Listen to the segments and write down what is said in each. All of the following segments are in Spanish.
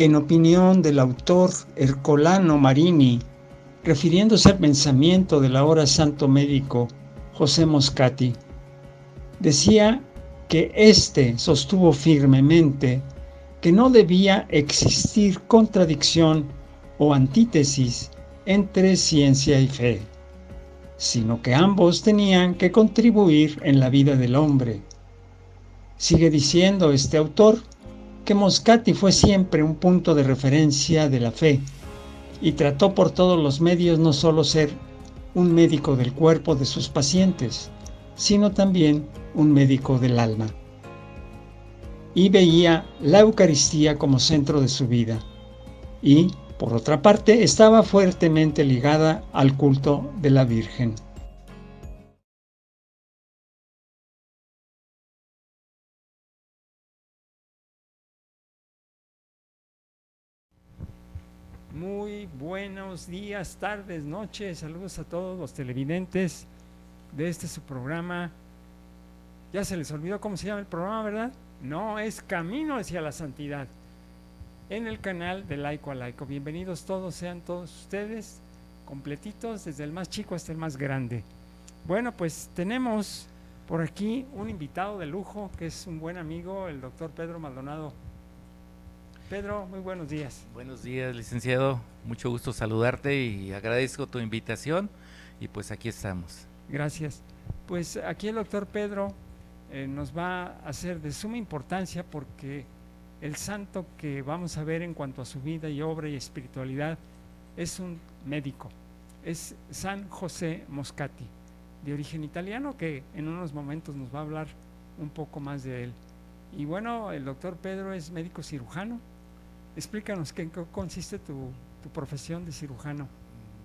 En opinión del autor Ercolano Marini, refiriéndose al pensamiento del ahora santo médico José Moscati, decía que éste sostuvo firmemente que no debía existir contradicción o antítesis entre ciencia y fe, sino que ambos tenían que contribuir en la vida del hombre. Sigue diciendo este autor que Moscati fue siempre un punto de referencia de la fe y trató por todos los medios no solo ser un médico del cuerpo de sus pacientes, sino también un médico del alma. Y veía la Eucaristía como centro de su vida. Y, por otra parte, estaba fuertemente ligada al culto de la Virgen. Muy buenos días, tardes, noches, saludos a todos los televidentes de este su programa. Ya se les olvidó cómo se llama el programa, ¿verdad? No, es Camino hacia la Santidad, en el canal de Laico a Laico. Bienvenidos todos, sean todos ustedes, completitos, desde el más chico hasta el más grande. Bueno, pues tenemos por aquí un invitado de lujo, que es un buen amigo, el doctor Pedro Maldonado. Pedro, muy buenos días. Buenos días, licenciado. Mucho gusto saludarte y agradezco tu invitación y pues aquí estamos. Gracias. Pues aquí el doctor Pedro nos va a hacer de suma importancia porque el santo que vamos a ver en cuanto a su vida y obra y espiritualidad es un médico, es San José Moscati, de origen italiano, que en unos momentos nos va a hablar un poco más de él. Y bueno, el doctor Pedro es médico cirujano. Explícanos en qué consiste tu profesión de cirujano.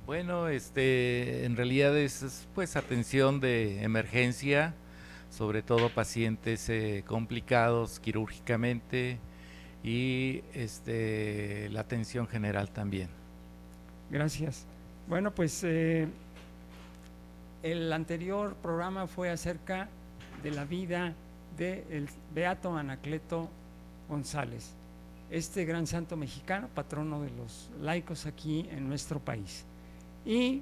Bueno, en realidad es pues atención de emergencia, sobre todo pacientes complicados quirúrgicamente y la atención general también. Gracias. Bueno, pues el anterior programa fue acerca de la vida del beato Anacleto González, este gran santo mexicano, patrono de los laicos aquí en nuestro país. Y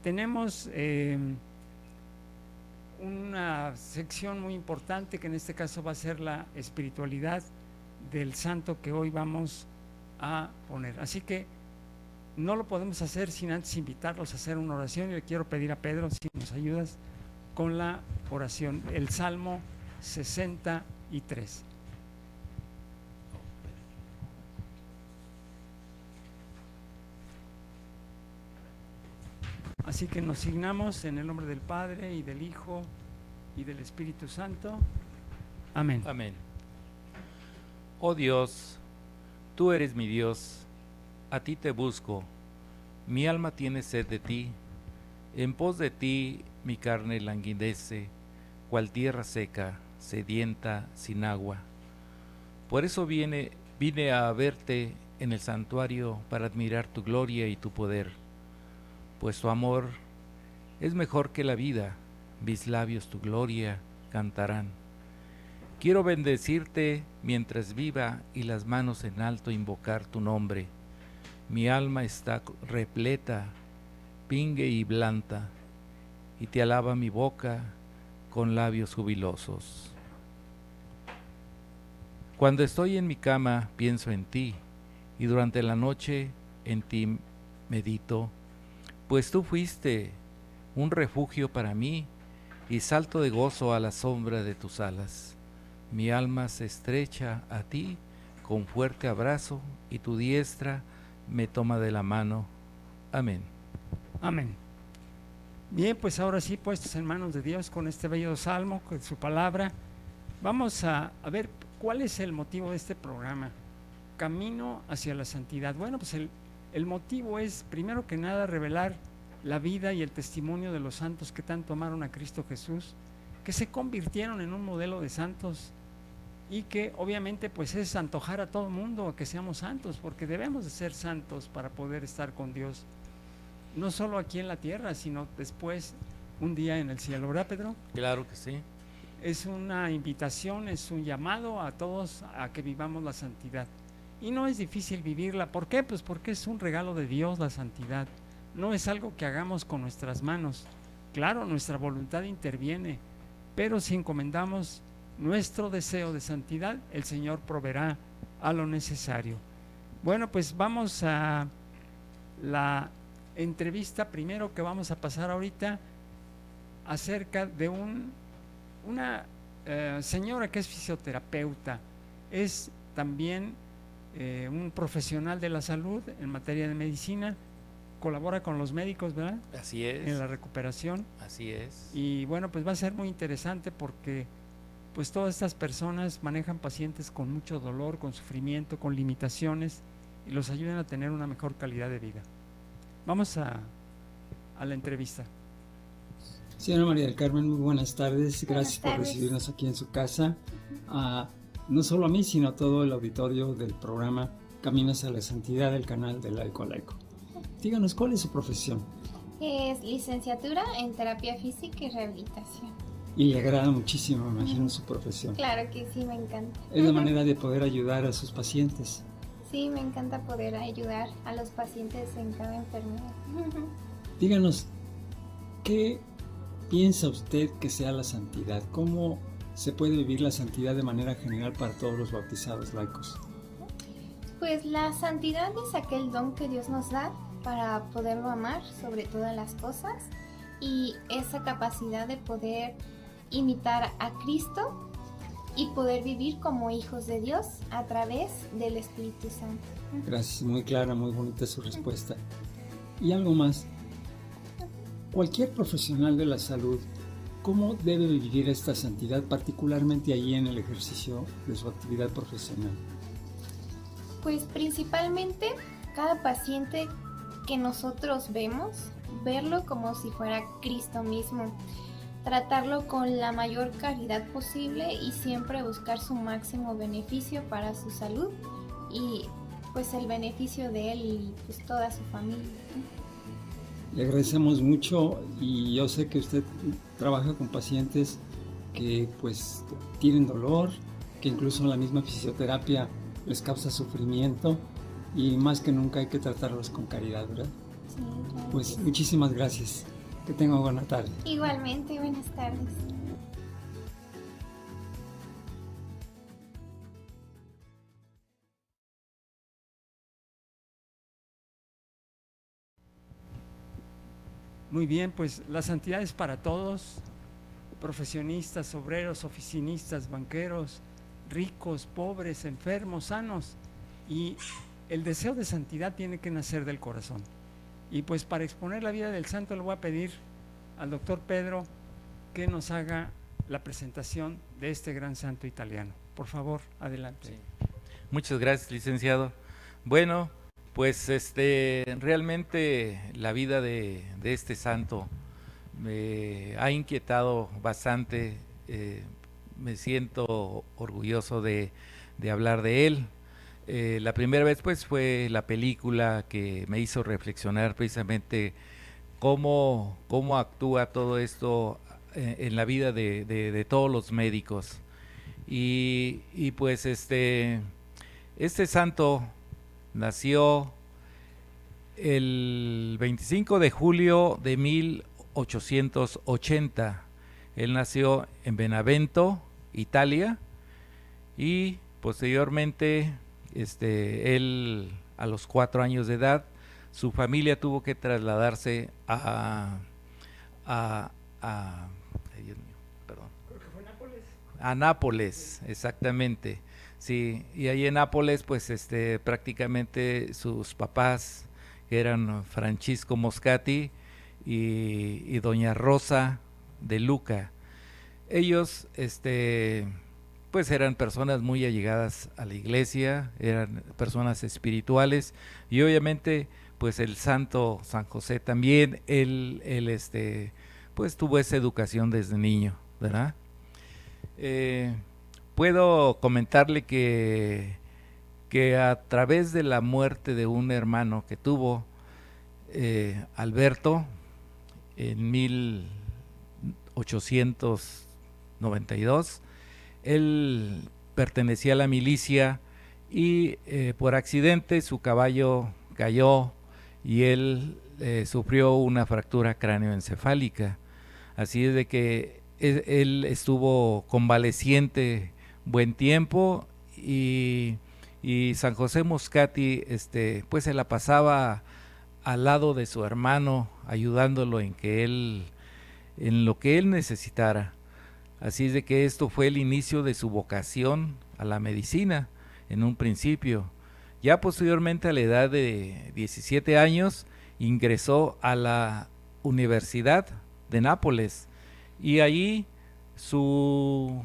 tenemos una sección muy importante que en este caso va a ser la espiritualidad del santo que hoy vamos a poner. Así que no lo podemos hacer sin antes invitarlos a hacer una oración, y le quiero pedir a Pedro si nos ayudas con la oración, el Salmo 63. Así que nos signamos en el nombre del Padre y del Hijo y del Espíritu Santo. Amén. Amén. Oh Dios, tú eres mi Dios, a ti te busco, mi alma tiene sed de ti, en pos de ti mi carne languidece, cual tierra seca, sedienta, sin agua. Por eso vine a verte en el santuario para admirar tu gloria y tu poder, pues tu amor es mejor que la vida, mis labios tu gloria cantarán. Quiero bendecirte mientras viva y las manos en alto invocar tu nombre. Mi alma está repleta, pingue y blanda, y te alaba mi boca con labios jubilosos. Cuando estoy en mi cama pienso en ti, y durante la noche en ti medito, pues tú fuiste un refugio para mí y salto de gozo a la sombra de tus alas. Mi alma se estrecha a ti con fuerte abrazo y tu diestra me toma de la mano. Amén. Amén. Bien, pues ahora sí, puestos en manos de Dios con este bello salmo, con su palabra, vamos a ver cuál es el motivo de este programa, Camino hacia la Santidad. Bueno, pues el motivo es, primero que nada, revelar la vida y el testimonio de los santos que tanto amaron a Cristo Jesús, que se convirtieron en un modelo de santos y que obviamente pues es antojar a todo mundo a que seamos santos, porque debemos de ser santos para poder estar con Dios, no solo aquí en la tierra, sino después un día en el cielo, ¿verdad, Pedro? Claro que sí. Es una invitación, es un llamado a todos a que vivamos la santidad. y no es difícil vivirla. ¿Por qué? Pues porque es un regalo de Dios la santidad, no es algo que hagamos con nuestras manos. Claro, nuestra voluntad interviene, pero si encomendamos nuestro deseo de santidad, el Señor proveerá a lo necesario. Bueno, pues vamos a la entrevista primero que vamos a pasar ahorita acerca de una señora que es fisioterapeuta, es también un profesional de la salud en materia de medicina, colabora con los médicos, ¿verdad? Así es. En la recuperación. Así es. Y bueno, pues va a ser muy interesante porque pues todas estas personas manejan pacientes con mucho dolor, con sufrimiento, con limitaciones y los ayudan a tener una mejor calidad de vida. Vamos a la entrevista. Señora María del Carmen, muy buenas tardes. Gracias por recibirnos aquí en su casa. No solo a mí, sino a todo el auditorio del programa Caminos a la Santidad del canal de Laico a Laico. Díganos, ¿cuál es su profesión? Es licenciatura en terapia física y rehabilitación. Y le agrada muchísimo, me imagino, su profesión. Claro que sí, me encanta. Es la manera de poder ayudar a sus pacientes. Sí, me encanta poder ayudar a los pacientes en cada enfermedad. Díganos, ¿qué piensa usted que sea la santidad? ¿Cómo se puede vivir la santidad de manera general para todos los bautizados laicos? Pues la santidad es aquel don que Dios nos da para poderlo amar sobre todas las cosas, y esa capacidad de poder imitar a Cristo y poder vivir como hijos de Dios a través del Espíritu Santo. Gracias, muy clara, muy bonita su respuesta. Y algo más, cualquier profesional de la salud, ¿cómo debe vivir esta santidad, particularmente allí en el ejercicio de su actividad profesional? Pues principalmente cada paciente que nosotros vemos, verlo como si fuera Cristo mismo, tratarlo con la mayor caridad posible y siempre buscar su máximo beneficio para su salud y pues el beneficio de él y pues toda su familia. Le agradecemos mucho, y yo sé que usted trabaja con pacientes que pues tienen dolor, que incluso la misma fisioterapia les causa sufrimiento, y más que nunca hay que tratarlos con caridad, ¿verdad? Sí, claro. Pues muchísimas gracias. Que tenga buena tarde. Igualmente, buenas tardes. Muy bien, pues la santidad es para todos, profesionistas, obreros, oficinistas, banqueros, ricos, pobres, enfermos, sanos, y el deseo de santidad tiene que nacer del corazón. Y pues para exponer la vida del santo le voy a pedir al doctor Pedro que nos haga la presentación de este gran santo italiano. Por favor, adelante. Sí. Muchas gracias, licenciado. Bueno, pues realmente la vida de este santo me ha inquietado bastante. Me siento orgulloso de hablar de él. La primera vez pues fue la película que me hizo reflexionar precisamente cómo actúa todo esto en la vida de todos los médicos. Y pues este santo nació el 25 de julio de 1880. Él nació en Benevento, Italia, y posteriormente él a los 4 años de edad, su familia tuvo que trasladarse a Dios mío, perdón. Creo que fue Nápoles. A Nápoles, exactamente. Sí, y ahí en Nápoles, pues prácticamente sus papás, que eran Francisco Moscati y doña Rosa de Luca, ellos pues eran personas muy allegadas a la iglesia, eran personas espirituales, y obviamente pues el santo San José también, él pues tuvo esa educación desde niño, ¿verdad? Puedo comentarle que a través de la muerte de un hermano que tuvo, Alberto, en 1892, él pertenecía a la milicia y por accidente su caballo cayó y él sufrió una fractura cráneoencefálica. Así es de que él estuvo convaleciente buen tiempo y San José Moscati pues se la pasaba al lado de su hermano, ayudándolo en lo que él necesitara. Así es de que esto fue el inicio de su vocación a la medicina en un principio. Ya posteriormente, a la edad de 17 años, ingresó a la Universidad de Nápoles y allí su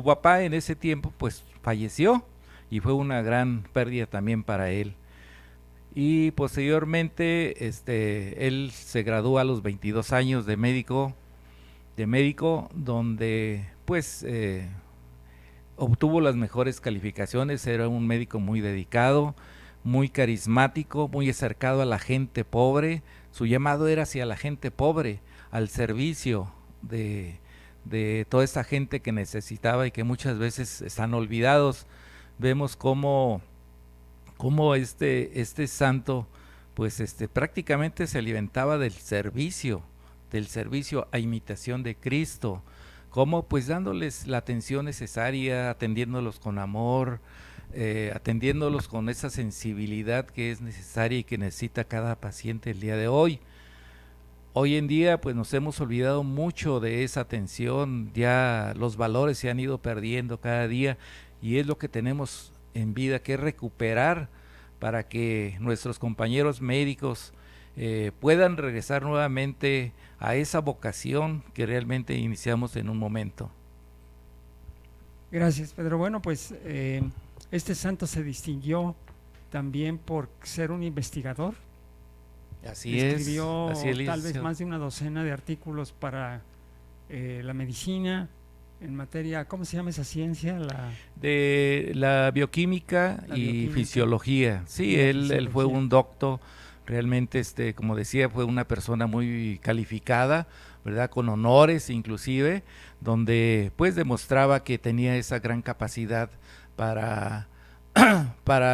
papá en ese tiempo pues falleció y fue una gran pérdida también para él. Y posteriormente él se graduó a los 22 años de médico, donde pues obtuvo las mejores calificaciones. Era un médico muy dedicado, muy carismático, muy acercado a la gente pobre. Su llamado era hacia la gente pobre, al servicio de toda esta gente que necesitaba y que muchas veces están olvidados. Vemos cómo este santo pues prácticamente se alimentaba del servicio a imitación de Cristo, como pues dándoles la atención necesaria, atendiéndolos con amor, atendiéndolos con esa sensibilidad que es necesaria y que necesita cada paciente el día de hoy. Hoy en día pues nos hemos olvidado mucho de esa atención, ya los valores se han ido perdiendo cada día y es lo que tenemos en vida que recuperar para que nuestros compañeros médicos puedan regresar nuevamente a esa vocación que realmente iniciamos en un momento. Gracias, Pedro. Bueno, pues este santo se distinguió también por ser un investigador. Escribió tal vez más de una docena de artículos para la medicina, en materia, ¿cómo se llama esa ciencia? De la bioquímica y fisiología. Sí, él fue un doctor, realmente, como decía, fue una persona muy calificada, ¿verdad? Con honores inclusive, donde pues demostraba que tenía esa gran capacidad para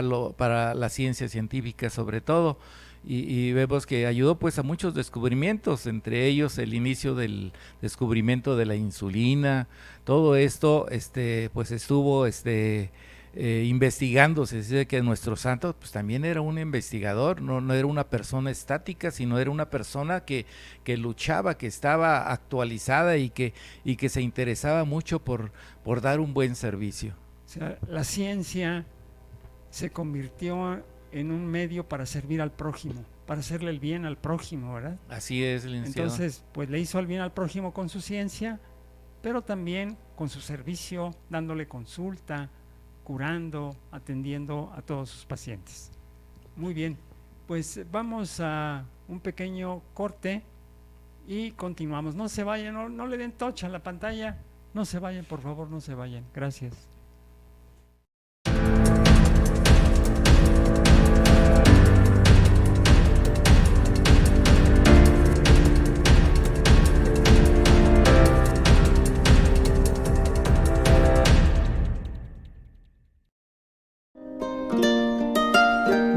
la ciencia científica sobre todo. Y vemos que ayudó pues a muchos descubrimientos, entre ellos el inicio del descubrimiento de la insulina. Todo esto pues estuvo investigándose. Es decir, que nuestro santo pues también era un investigador, no era una persona estática, sino era una persona que luchaba, que estaba actualizada y que se interesaba mucho por dar un buen servicio. O sea, la ciencia se convirtió en un medio para servir al prójimo, para hacerle el bien al prójimo, ¿verdad? Así es, licenciado. Entonces, pues le hizo el bien al prójimo con su ciencia, pero también con su servicio, dándole consulta, curando, atendiendo a todos sus pacientes. Muy bien, pues vamos a un pequeño corte y continuamos. No se vayan, no le den touch a la pantalla, no se vayan, por favor, no se vayan. Gracias.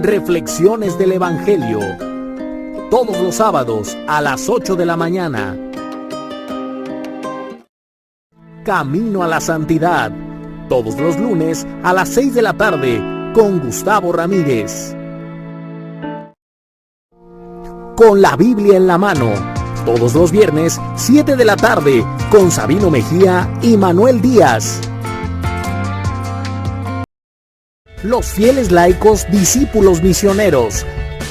Reflexiones del Evangelio, todos los sábados a las 8 de la mañana. Camino a la Santidad, todos los lunes a las 6 de la tarde con Gustavo Ramírez. Con la Biblia en la mano, todos los viernes 7 de la tarde con Sabino Mejía y Manuel Díaz. Los fieles laicos discípulos misioneros,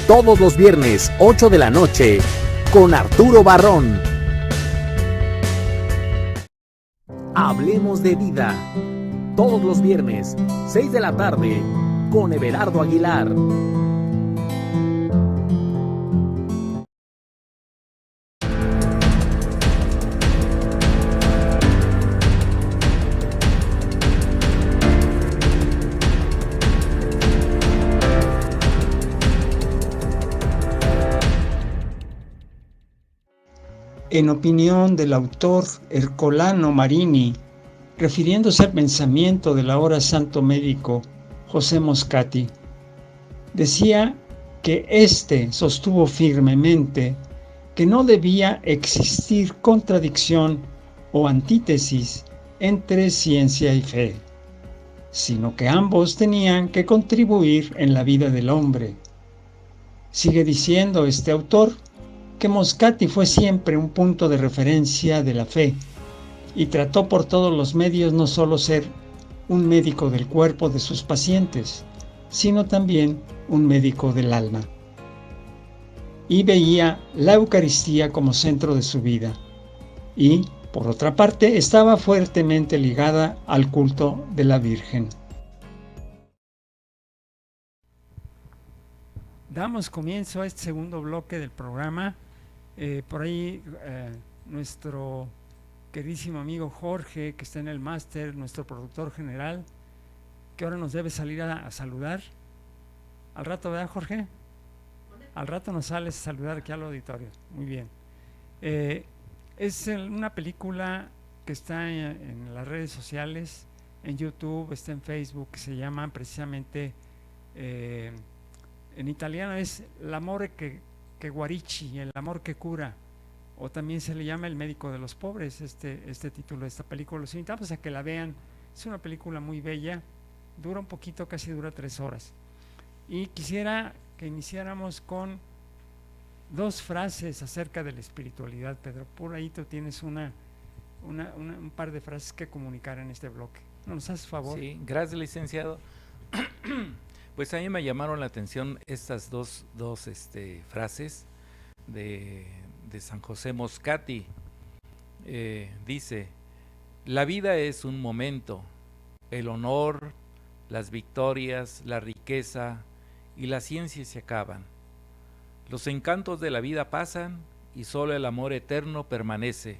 todos los viernes 8 de la noche, con Arturo Barrón. Hablemos de vida, todos los viernes 6 de la tarde, con Everardo Aguilar. En opinión del autor Ercolano Marini, refiriéndose al pensamiento del ahora santo médico José Moscati. Decía que éste sostuvo firmemente que no debía existir contradicción o antítesis entre ciencia y fe, sino que ambos tenían que contribuir en la vida del hombre. Sigue diciendo este autor que Moscati fue siempre un punto de referencia de la fe y trató por todos los medios no solo ser un médico del cuerpo de sus pacientes, sino también un médico del alma. Y veía la Eucaristía como centro de su vida. Y, por otra parte, estaba fuertemente ligada al culto de la Virgen. Damos comienzo a este segundo bloque del programa. Por ahí nuestro queridísimo amigo Jorge, que está en el máster, nuestro productor general, que ahora nos debe salir a saludar. Al rato, ¿verdad, Jorge? Al rato nos sales a saludar aquí al auditorio. Muy bien. Es una película que está en las redes sociales, en YouTube, está en Facebook, que se llama precisamente, en italiano es L'amore che guarisce, el amor que cura, o también se le llama El médico de los pobres, este título de esta película. Los invitamos a que la vean. Es una película muy bella, dura un poquito, casi dura 3 horas. Y quisiera que iniciáramos con 2 frases acerca de la espiritualidad, Pedro. Por ahí tú tienes un par de frases que comunicar en este bloque. ¿Nos haces favor? Sí, gracias, licenciado. Pues a mí me llamaron la atención estas dos frases de San José Moscati. Dice: la vida es un momento, el honor, las victorias, la riqueza y la ciencia se acaban. Los encantos de la vida pasan y solo el amor eterno permanece.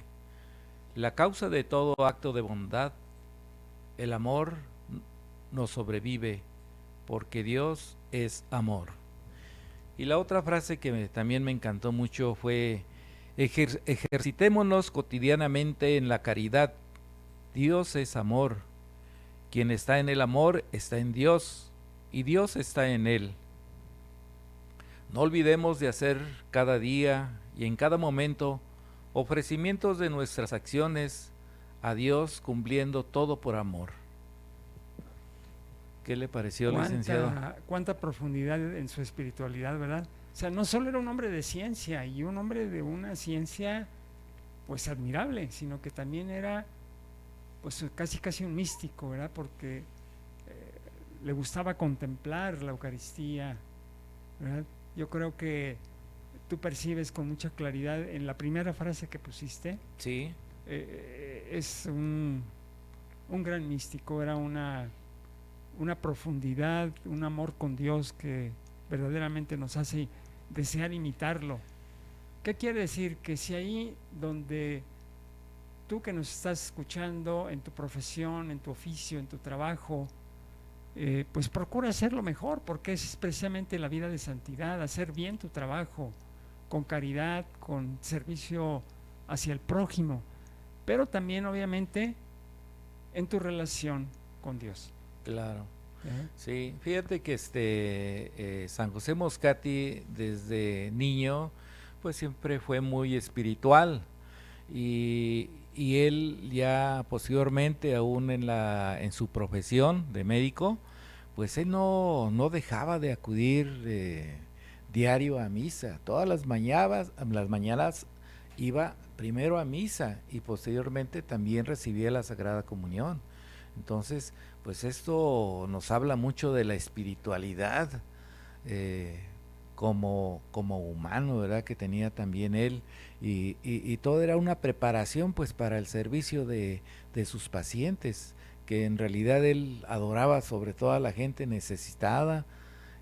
La causa de todo acto de bondad, el amor, nos sobrevive, porque Dios es amor. Y la otra frase que también me encantó mucho fue: ejercitémonos cotidianamente en la caridad. Dios es amor. Quien está en el amor está en Dios, y Dios está en él. No olvidemos de hacer cada día y en cada momento ofrecimientos de nuestras acciones a Dios, cumpliendo todo por amor. ¿Qué le pareció, licenciado? Cuánta profundidad en su espiritualidad, ¿verdad? O sea, no solo era un hombre de ciencia y un hombre de una ciencia pues admirable, sino que también era pues casi un místico, ¿verdad? Porque le gustaba contemplar la Eucaristía, ¿verdad? Yo creo que tú percibes con mucha claridad en la primera frase que pusiste. Sí. Es un gran místico, era una profundidad, un amor con Dios que verdaderamente nos hace desear imitarlo. ¿Qué quiere decir? Que si ahí donde tú que nos estás escuchando, en tu profesión, en tu oficio, en tu trabajo, pues procura hacerlo mejor, porque es precisamente la vida de santidad, hacer bien tu trabajo, con caridad, con servicio hacia el prójimo, pero también obviamente en tu relación con Dios. Claro. Sí, fíjate que San José Moscati desde niño pues siempre fue muy espiritual, y él ya posteriormente, aún en su profesión de médico, pues él no dejaba de acudir diario a misa. Todas las mañanas iba primero a misa y posteriormente también recibía la Sagrada Comunión. Entonces, pues esto nos habla mucho de la espiritualidad como humano, ¿verdad?, que tenía también él, y todo era una preparación pues para el servicio de sus pacientes, que en realidad él adoraba sobre todo a la gente necesitada.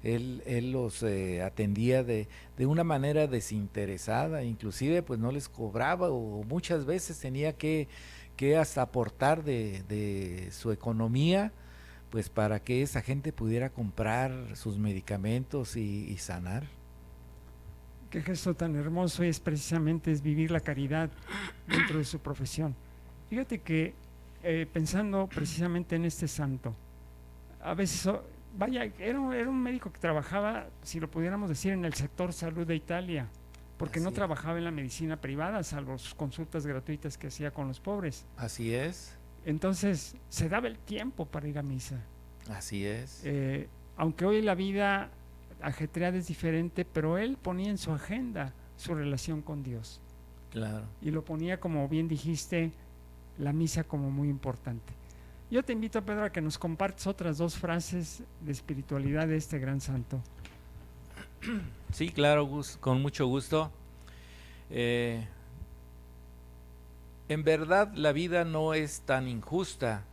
Él los atendía de una manera desinteresada, inclusive pues no les cobraba, o muchas veces tenía que hasta aportar de su economía pues para que esa gente pudiera comprar sus medicamentos y sanar. Qué gesto tan hermoso es precisamente vivir la caridad dentro de su profesión. Fíjate que pensando precisamente en este santo, a veces vaya, era un médico que trabajaba, si lo pudiéramos decir, en el sector salud de Italia, porque no Así, trabajaba en la medicina privada, salvo sus consultas gratuitas que hacía con los pobres. así es, Entonces, se daba el tiempo para ir a misa. así es. Aunque hoy la vida ajetreada es diferente, pero él ponía en su agenda su relación con Dios. Claro. Y lo ponía, como bien dijiste, la misa como muy importante. Yo te invito, Pedro, a que nos compartas otras 2 frases de espiritualidad de este gran santo. Sí, claro, con mucho gusto. En verdad, la vida no es tan injusta.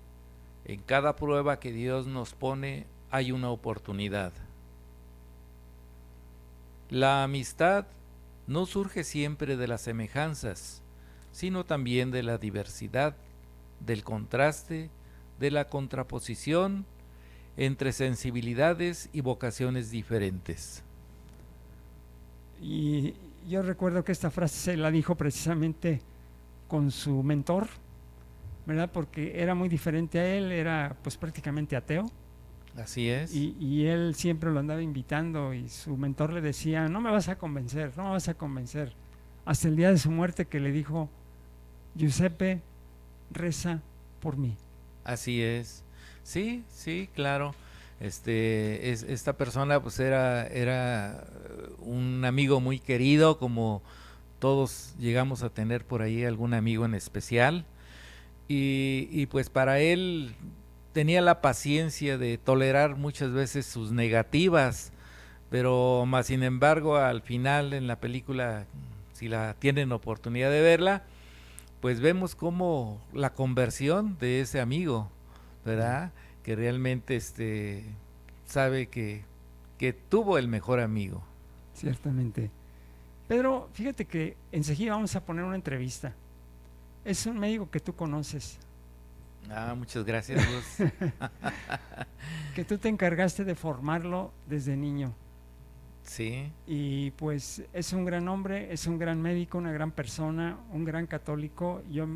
En cada prueba que Dios nos pone hay una oportunidad. La amistad no surge siempre de las semejanzas, sino también de la diversidad, del contraste, de la contraposición entre sensibilidades y vocaciones diferentes. Y yo recuerdo que esta frase se la dijo precisamente con su mentor, ¿verdad? Porque era muy diferente a él, era pues prácticamente ateo. Así es. Y él siempre lo andaba invitando y su mentor le decía, no me vas a convencer, no me vas a convencer. Hasta el día de su muerte, que le dijo, Giuseppe, reza por mí. Así es. Sí, sí, claro. Esta persona pues era un amigo muy querido, como todos llegamos a tener por ahí algún amigo en especial. Y pues para él tenía la paciencia de tolerar muchas veces sus negativas, pero más sin embargo al final en la película, si la tienen oportunidad de verla, pues vemos como la conversión de ese amigo, ¿verdad? Que realmente sabe que tuvo el mejor amigo. Ciertamente. Pedro, fíjate que enseguida vamos a poner una entrevista. Es un médico que tú conoces, Muchas gracias, Gus. que tú te encargaste de formarlo desde niño. Sí, Y pues es un gran hombre, es un gran médico, una gran persona, un gran católico. Yo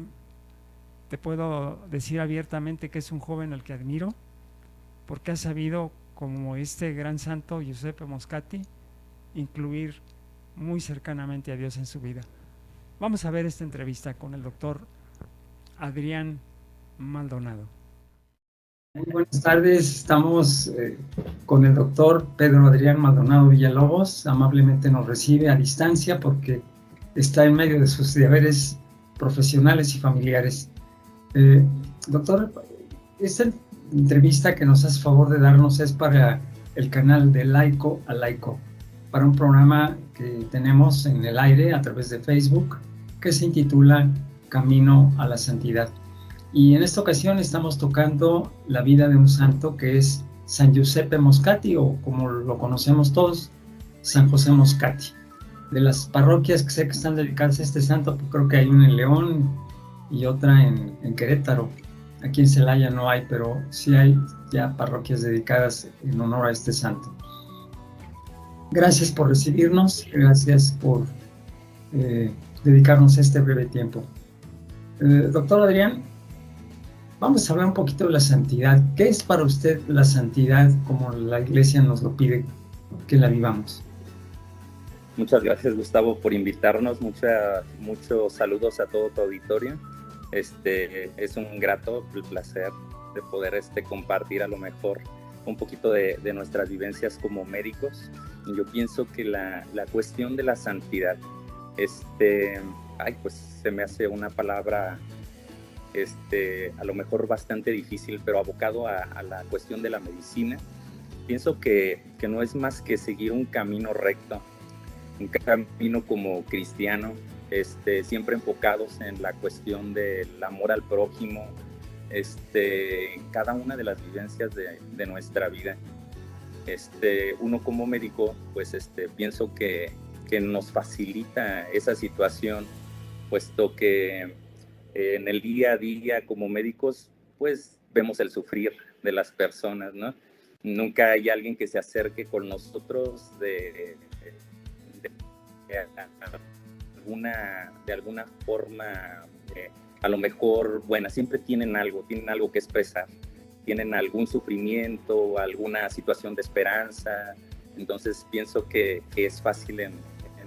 te puedo decir abiertamente que es un joven al que admiro, porque ha sabido, como este gran santo Giuseppe Moscati, incluir muy cercanamente a Dios en su vida. Vamos a ver esta entrevista con el doctor Adrián Maldonado. Muy buenas tardes, estamos con el doctor Pedro Adrián Maldonado Villalobos. Amablemente nos recibe a distancia porque está en medio de sus deberes profesionales y familiares. Doctor, esta entrevista que nos hace favor de darnos es para el canal de Laico a Laico, para un programa que tenemos en el aire a través de Facebook que se intitula Camino a la Santidad. Y en esta ocasión estamos tocando la vida de un santo que es San Giuseppe Moscati, o como lo conocemos todos, San José Moscati. De las parroquias que sé que están dedicadas a este santo, pues creo que hay una en León y otra en Querétaro. Aquí en Celaya no hay, pero sí hay ya parroquias dedicadas en honor a este santo. Gracias por recibirnos, gracias por dedicarnos este breve tiempo. Doctor Adrián, vamos a hablar un poquito de la santidad. ¿Qué es para usted la santidad como la Iglesia nos lo pide que la vivamos? Muchas gracias, Gustavo, por invitarnos. Muchos saludos a todo tu auditorio. Es un grato placer de poder pues a lo mejor un poquito de nuestras vivencias como médicos. Yo pienso que la cuestión de la santidad, pues se me hace una palabra a lo mejor bastante difícil, pero abocado a la cuestión de la medicina. Pienso que no es más que seguir un camino recto, un camino como cristiano, siempre enfocados en la cuestión del amor al prójimo, en cada una de las vivencias de nuestra vida. Uno como médico, pues pienso que nos facilita esa situación, puesto que en el día a día como médicos, pues vemos el sufrir de las personas, ¿no? Nunca hay alguien que se acerque con nosotros de alguna forma, a lo mejor buena. Siempre tienen algo que expresar. tienen algún sufrimiento, alguna situación de esperanza. Entonces pienso que es fácil en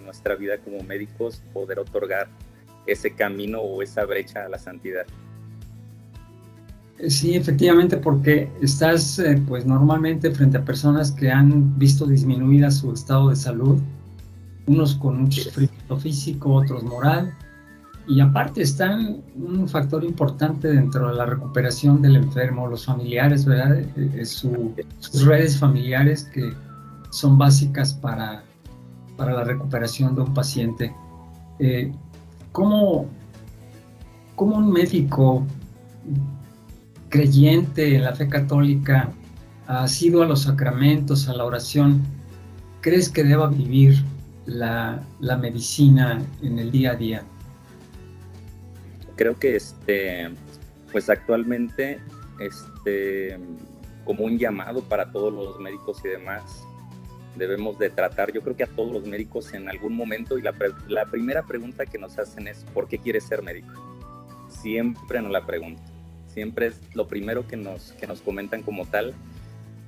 nuestra vida como médicos poder otorgar ese camino o esa brecha a la santidad. Sí, efectivamente, porque estás pues normalmente frente a personas que han visto disminuida su estado de salud, unos con mucho sufrimiento físico, otros moral, y aparte están un factor importante dentro de la recuperación del enfermo, los familiares, ¿verdad? Sus redes familiares que son básicas para la recuperación de un paciente. ¿Cómo un médico creyente en la fe católica, asiduo a los sacramentos, a la oración, crees que deba vivir la medicina en el día a día? Creo que pues actualmente como un llamado para todos los médicos y demás, debemos de tratar, yo creo que a todos los médicos en algún momento, y la primera pregunta que nos hacen es ¿por qué quieres ser médico? Siempre nos la preguntan, siempre es lo primero que nos comentan como tal,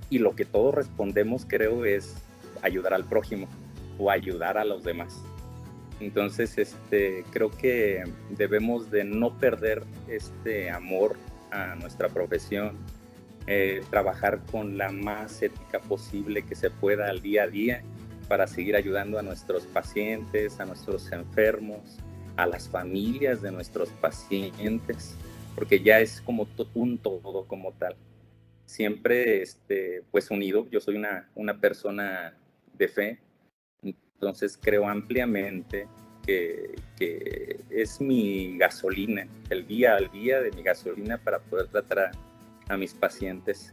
y lo que todos respondemos creo es ayudar al prójimo o ayudar a los demás. Entonces creo que debemos de no perder este amor a nuestra profesión, trabajar con la más ética posible que se pueda al día a día para seguir ayudando a nuestros pacientes, a nuestros enfermos, a las familias de nuestros pacientes, porque ya es como un todo como tal. Siempre pues unido, yo soy una persona de fe, entonces creo ampliamente que es mi gasolina, el día al día de mi gasolina para poder tratar a mis pacientes.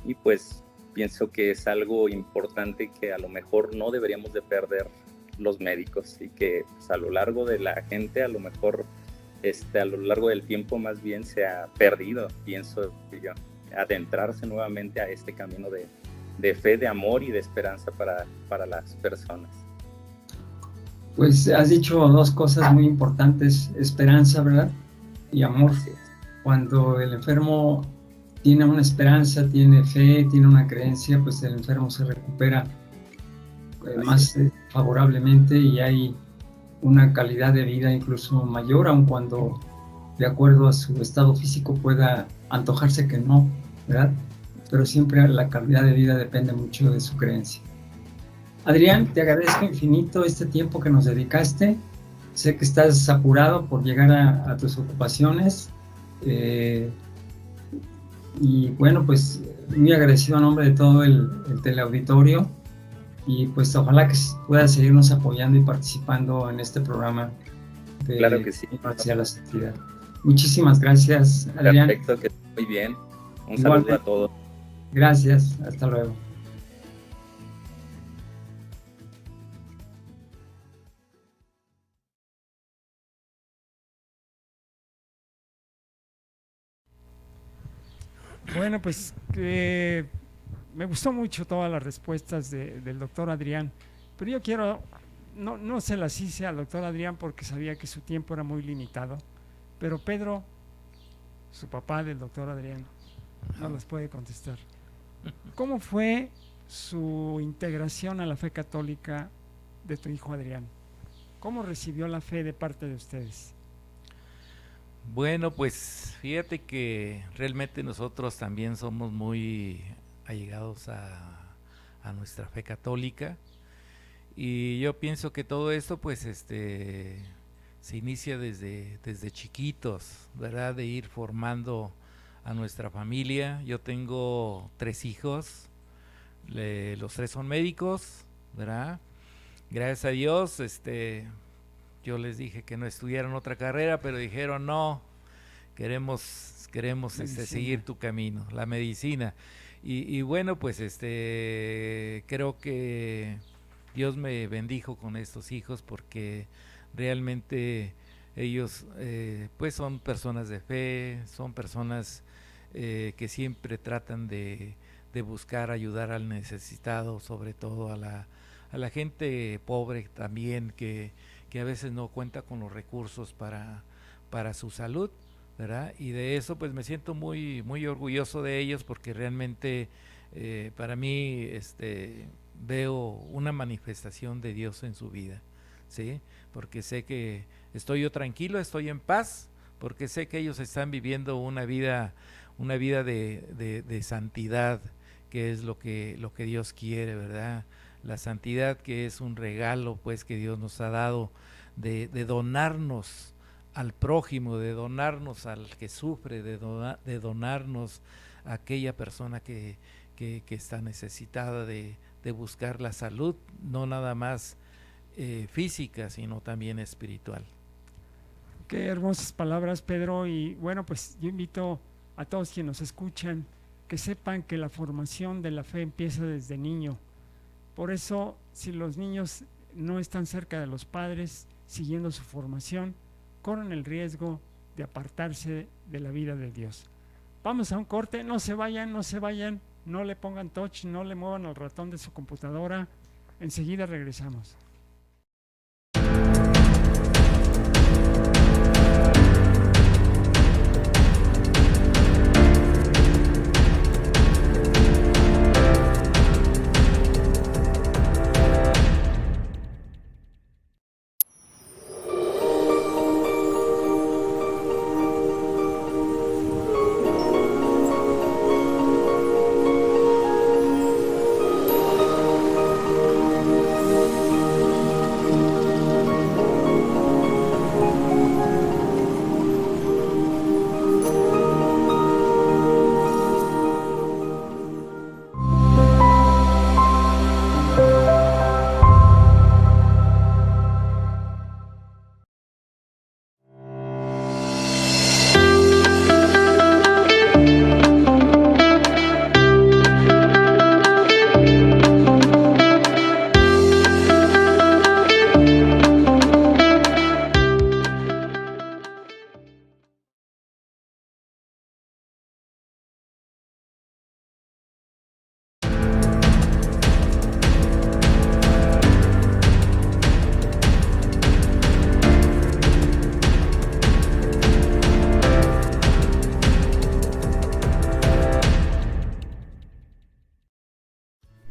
Y pues pienso que es algo importante que a lo mejor no deberíamos de perder los médicos, y que pues, a lo largo de la gente, a lo mejor a lo largo del tiempo más bien se ha perdido, pienso yo, adentrarse nuevamente a este camino de fe, de amor y de esperanza para las personas. Pues has dicho dos cosas muy importantes, esperanza, ¿verdad? Y amor. Cuando el enfermo tiene una esperanza, tiene fe, tiene una creencia, pues el enfermo se recupera más favorablemente y hay una calidad de vida incluso mayor, aun cuando de acuerdo a su estado físico pueda antojarse que no, ¿verdad? Pero siempre la calidad de vida depende mucho de su creencia. Adrián, te agradezco infinito este tiempo que nos dedicaste. Sé que estás apurado por llegar a tus ocupaciones. Y bueno, pues muy agradecido a nombre de todo el teleauditorio. Y pues ojalá que puedas seguirnos apoyando y participando en este programa de Claro que sí. Hacia la Santidad. Muchísimas gracias, Adrián. Perfecto, que muy bien. Un saludo a todos. Gracias, hasta luego. Bueno, pues me gustó mucho todas las respuestas del doctor Adrián, pero yo quiero, no se las hice al doctor Adrián porque sabía que su tiempo era muy limitado, pero Pedro, su papá del doctor Adrián, no las puede contestar. ¿Cómo fue su integración a la fe católica de tu hijo Adrián? ¿Cómo recibió la fe de parte de ustedes? Bueno, pues fíjate que realmente nosotros también somos muy allegados a nuestra fe católica, y yo pienso que todo esto pues se inicia desde chiquitos, ¿verdad? De ir formando a nuestra familia. Yo tengo 3 hijos, los 3 son médicos, ¿verdad? Gracias a Dios, yo les dije que no estudiaran otra carrera, pero dijeron no, queremos seguir tu camino, la medicina. Y bueno, pues creo que Dios me bendijo con estos hijos porque realmente ellos pues son personas de fe, son personas que siempre tratan de buscar ayudar al necesitado, sobre todo a la gente pobre también, que a veces no cuenta con los recursos para su salud, ¿verdad? Y de eso pues me siento muy, muy orgulloso de ellos, porque realmente para mí veo una manifestación de Dios en su vida, ¿sí? Porque sé que estoy yo tranquilo, estoy en paz, porque sé que ellos están viviendo una vida de santidad, que es lo que Dios quiere, ¿verdad? La santidad, que es un regalo pues que Dios nos ha dado, de donarnos al prójimo, de donarnos al que sufre, de donarnos a aquella persona que está necesitada de buscar la salud, no nada más física, sino también espiritual. Qué hermosas palabras, Pedro. Y bueno, pues yo invito a todos quienes nos escuchan que sepan que la formación de la fe empieza desde niño. Por eso, si los niños no están cerca de los padres siguiendo su formación, corren el riesgo de apartarse de la vida de Dios. Vamos a un corte, no se vayan, no le pongan touch, no le muevan el ratón de su computadora. Enseguida regresamos.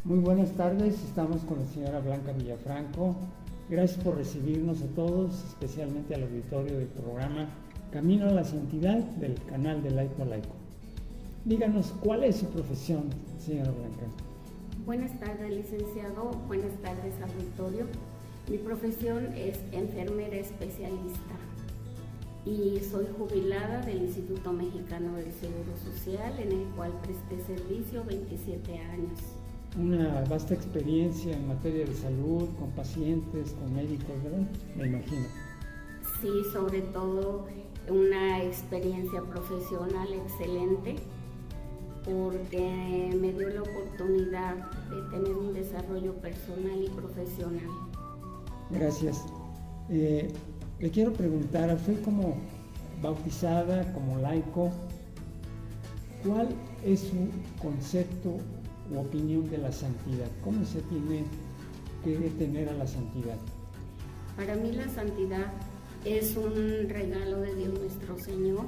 Muy buenas tardes, estamos con la señora Blanca Villafranco. Gracias por recibirnos a todos, especialmente al auditorio del programa Camino a la Santidad del canal de Laico a Laico. Díganos, ¿cuál es su profesión, señora Blanca? Buenas tardes, licenciado. Buenas tardes, auditorio. Mi profesión es enfermera especialista y soy jubilada del Instituto Mexicano del Seguro Social, en el cual presté servicio 27 años. Una vasta experiencia en materia de salud, con pacientes, con médicos, ¿verdad? Me imagino. Sí, sobre todo una experiencia profesional excelente, porque me dio la oportunidad de tener un desarrollo personal y profesional. Gracias. Le quiero preguntar, fue como bautizada, como laico, ¿cuál es su concepto u opinión de la santidad? ¿Cómo se tiene que detener a la santidad? Para mí la santidad es un regalo de Dios nuestro Señor,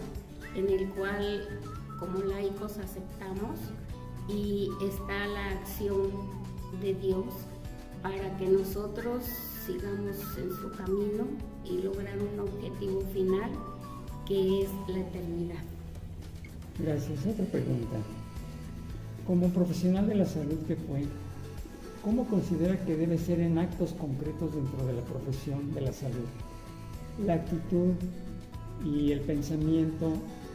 en el cual como laicos aceptamos, y está la acción de Dios para que nosotros sigamos en su camino y lograr un objetivo final, que es la eternidad. Gracias. Otra pregunta. Como profesional de la salud que fue, ¿cómo considera que debe ser en actos concretos dentro de la profesión de la salud la actitud y el pensamiento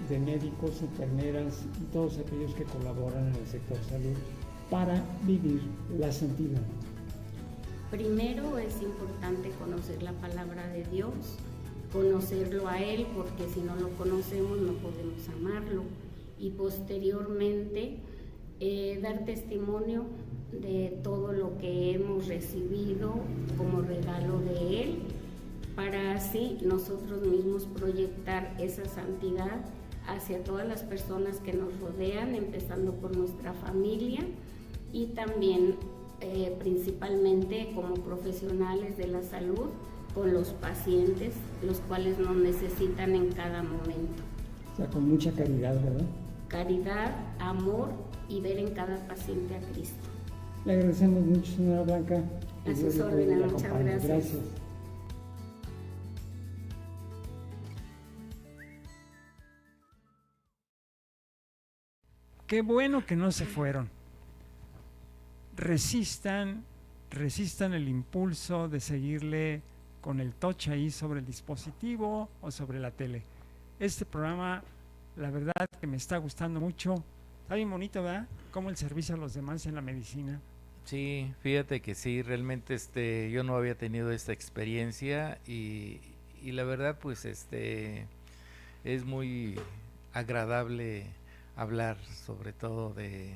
de médicos, enfermeras y todos aquellos que colaboran en el sector salud para vivir la santidad? Primero es importante conocer la palabra de Dios, conocerlo a Él, porque si no lo conocemos no podemos amarlo, y posteriormente dar testimonio de todo lo que hemos recibido como regalo de Él, para así nosotros mismos proyectar esa santidad hacia todas las personas que nos rodean, empezando por nuestra familia, y también principalmente como profesionales de la salud con los pacientes, los cuales nos necesitan en cada momento. O sea, con mucha caridad, ¿verdad? Caridad, amor y ver en cada paciente a Cristo. Le agradecemos mucho, señora Blanca. A sus órdenes, muchas gracias. Gracias. Qué bueno que no se fueron. Resistan el impulso de seguirle con el touch ahí sobre el dispositivo o sobre la tele. Este programa, la verdad que me está gustando mucho. Está bien bonito, ¿verdad? Cómo el servicio a los demás en la medicina. Sí, fíjate que sí, realmente yo no había tenido esta experiencia y la verdad pues es muy agradable hablar sobre todo de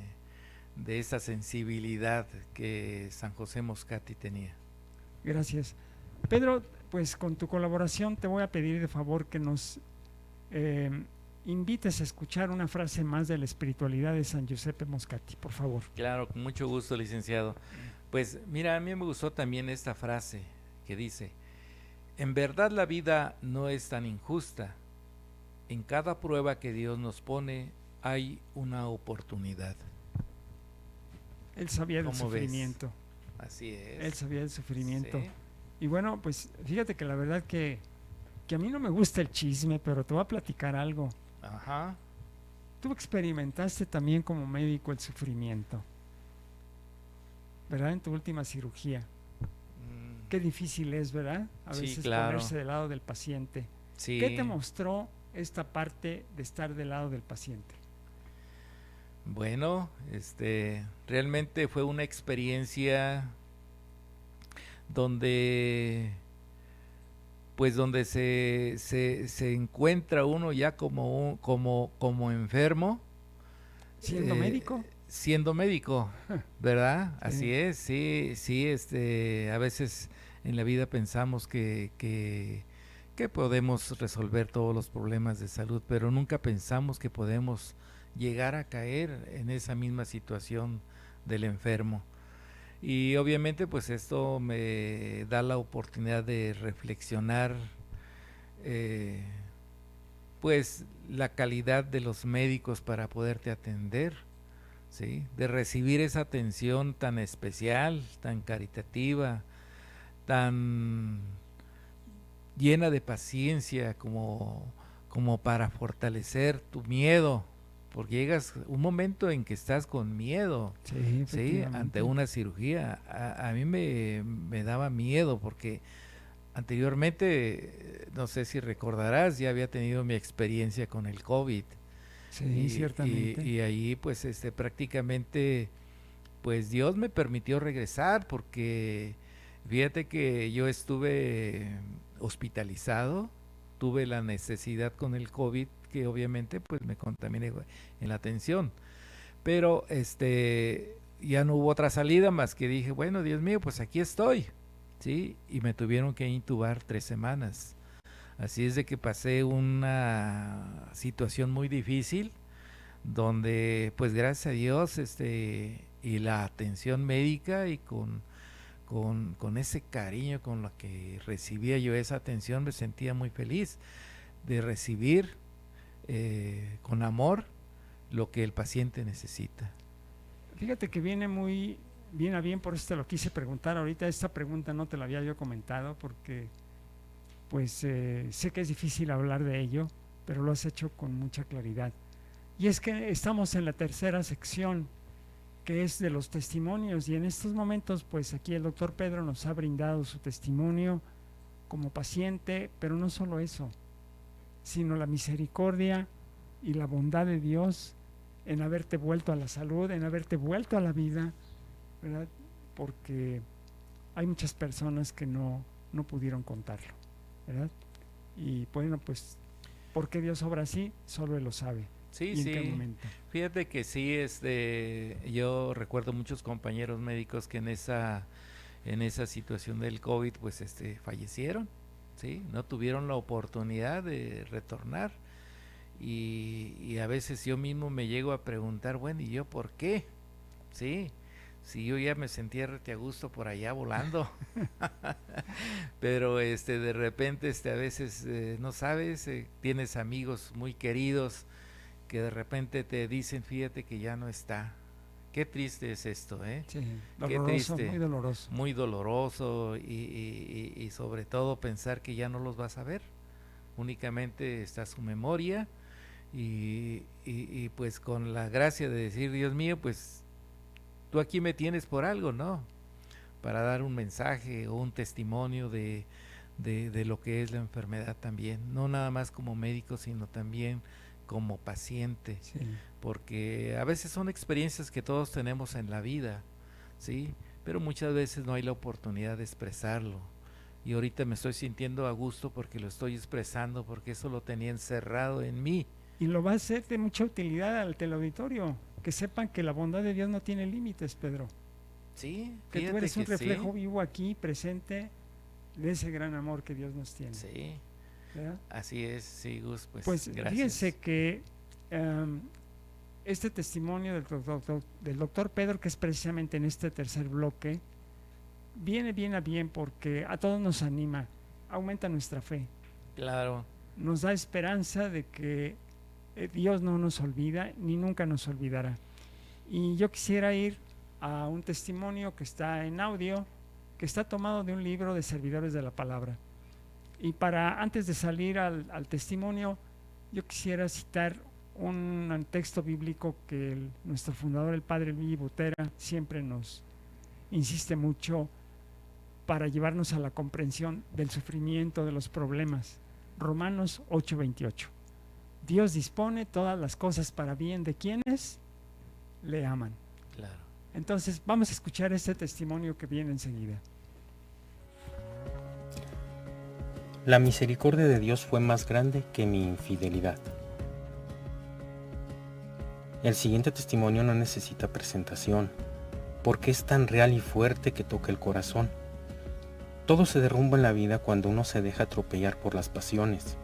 esa sensibilidad que San José Moscati tenía. Gracias. Pedro, pues con tu colaboración te voy a pedir de favor que nos invites a escuchar una frase más de la espiritualidad de San Giuseppe Moscati, por favor. Claro, con mucho gusto, licenciado. Pues mira, a mí me gustó también esta frase que dice: en verdad la vida no es tan injusta. En cada prueba que Dios nos pone hay una oportunidad. Él sabía del ¿Cómo sufrimiento. ves? Así es. Él sabía del sufrimiento. Sí. Y bueno, pues fíjate que la verdad que a mí no me gusta el chisme, pero te voy a platicar algo. Ajá. Tú experimentaste también como médico el sufrimiento, ¿verdad? En tu última cirugía. Qué difícil es, ¿verdad? A Sí, veces claro. ponerse del lado del paciente. Sí. ¿Qué te mostró esta parte de estar del lado del paciente? Bueno, realmente fue una experiencia donde se encuentra uno ya como enfermo. ¿Siendo médico? Siendo médico, ¿verdad? Sí. Así es, sí, a veces en la vida pensamos que podemos resolver todos los problemas de salud, pero nunca pensamos que podemos llegar a caer en esa misma situación del enfermo. Y obviamente pues esto me da la oportunidad de reflexionar pues la calidad de los médicos para poderte atender, ¿sí? De recibir esa atención tan especial, tan caritativa, tan llena de paciencia como para fortalecer tu miedo, porque llegas un momento en que estás con miedo, ¿sí? Ante una cirugía. A mí me daba miedo porque anteriormente, no sé si recordarás, ya había tenido mi experiencia con el COVID. Sí, ciertamente. Y ahí pues prácticamente pues Dios me permitió regresar, porque fíjate que yo estuve hospitalizado, tuve la necesidad con el COVID, que obviamente pues me contaminé en la atención, pero ya no hubo otra salida más que dije, bueno, Dios mío, pues aquí estoy, ¿sí? Y me tuvieron que intubar 3 semanas. Así es de que pasé una situación muy difícil, donde pues gracias a Dios y la atención médica y con ese cariño con lo que recibía yo esa atención, me sentía muy feliz de recibir con amor lo que el paciente necesita. Fíjate que viene muy bien a bien, por eso te lo quise preguntar ahorita. Esta pregunta no te la había yo comentado porque pues sé que es difícil hablar de ello, pero lo has hecho con mucha claridad. Y es que estamos en la tercera sección, que es de los testimonios, y en estos momentos pues aquí el doctor Pedro nos ha brindado su testimonio como paciente, pero no solo eso, sino la misericordia y la bondad de Dios en haberte vuelto a la salud, en haberte vuelto a la vida, ¿verdad? Porque hay muchas personas que no pudieron contarlo, ¿verdad? Y bueno, pues, ¿por qué Dios obra así? Solo Él lo sabe. Sí, ¿Y sí. en qué momento? Fíjate que sí, yo recuerdo muchos compañeros médicos que en esa situación del COVID, pues fallecieron, ¿sí? No tuvieron la oportunidad de retornar. Y a veces yo mismo me llego a preguntar, bueno, ¿y yo por qué? ¿Sí? Sí, yo ya me sentía rete a gusto por allá volando. Pero de repente a veces no sabes, tienes amigos muy queridos que de repente te dicen, fíjate que ya no está. Qué triste es esto, ¿eh? Sí, Qué doloroso, triste, muy doloroso. muy doloroso y sobre todo pensar que ya no los vas a ver. Únicamente está su memoria y pues con la gracia de decir, Dios mío, pues tú aquí me tienes por algo, ¿no? Para dar un mensaje o un testimonio de lo que es la enfermedad también, no nada más como médico, sino también como paciente, Sí. porque a veces son experiencias que todos tenemos en la vida, ¿sí? Pero muchas veces no hay la oportunidad de expresarlo. Y ahorita me estoy sintiendo a gusto porque lo estoy expresando, porque eso lo tenía encerrado en mí. Y lo va a ser de mucha utilidad al teleauditorio, que sepan que la bondad de Dios no tiene límites, Pedro. Sí, Que tú eres un reflejo sí. vivo aquí, presente, de ese gran amor que Dios nos tiene. Sí, ¿Verdad? así es, sí, Gus, Pues gracias. fíjense que este testimonio del doctor Pedro, que es precisamente en este tercer bloque, viene bien a bien porque a todos nos anima, aumenta nuestra fe. Claro. Nos da esperanza de que Dios no nos olvida ni nunca nos olvidará. Y yo quisiera ir a un testimonio que está en audio, que está tomado de un libro de servidores de la palabra. Y antes de salir al testimonio, yo quisiera citar un texto bíblico que nuestro fundador, el padre Luigi Butera, siempre nos insiste mucho para llevarnos a la comprensión del sufrimiento, de los problemas. Romanos 8:28. Dios dispone todas las cosas para bien de quienes le aman. Claro. Entonces vamos a escuchar este testimonio que viene enseguida. La misericordia de Dios fue más grande que mi infidelidad. El siguiente testimonio no necesita presentación, porque es tan real y fuerte que toca el corazón. Todo se derrumba en la vida cuando uno se deja atropellar por las pasiones.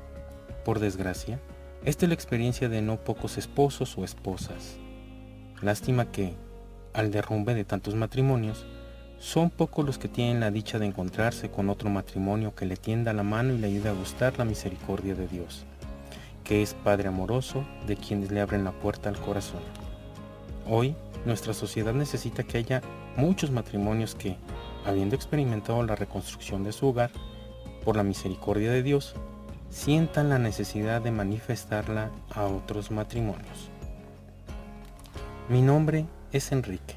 Por desgracia, esta es la experiencia de no pocos esposos o esposas. Lástima que, al derrumbe de tantos matrimonios, son pocos los que tienen la dicha de encontrarse con otro matrimonio que le tienda la mano y le ayude a gustar la misericordia de Dios, que es Padre amoroso de quienes le abren la puerta al corazón. Hoy, nuestra sociedad necesita que haya muchos matrimonios que, habiendo experimentado la reconstrucción de su hogar por la misericordia de Dios, sientan la necesidad de manifestarla a otros matrimonios. Mi nombre es Enrique.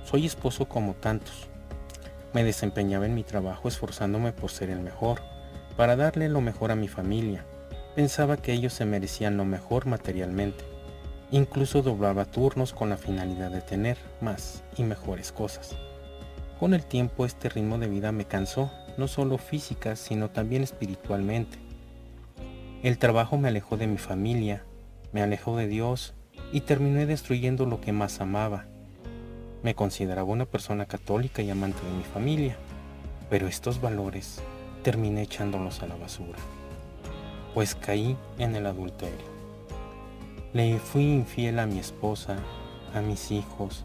Soy esposo como tantos. Me desempeñaba en mi trabajo esforzándome por ser el mejor, para darle lo mejor a mi familia. Pensaba que ellos se merecían lo mejor materialmente. Incluso doblaba turnos con la finalidad de tener más y mejores cosas. Con el tiempo este ritmo de vida me cansó, no solo física, sino también espiritualmente. El trabajo me alejó de mi familia, me alejó de Dios y terminé destruyendo lo que más amaba. Me consideraba una persona católica y amante de mi familia, pero estos valores terminé echándolos a la basura, pues caí en el adulterio. Le fui infiel a mi esposa, a mis hijos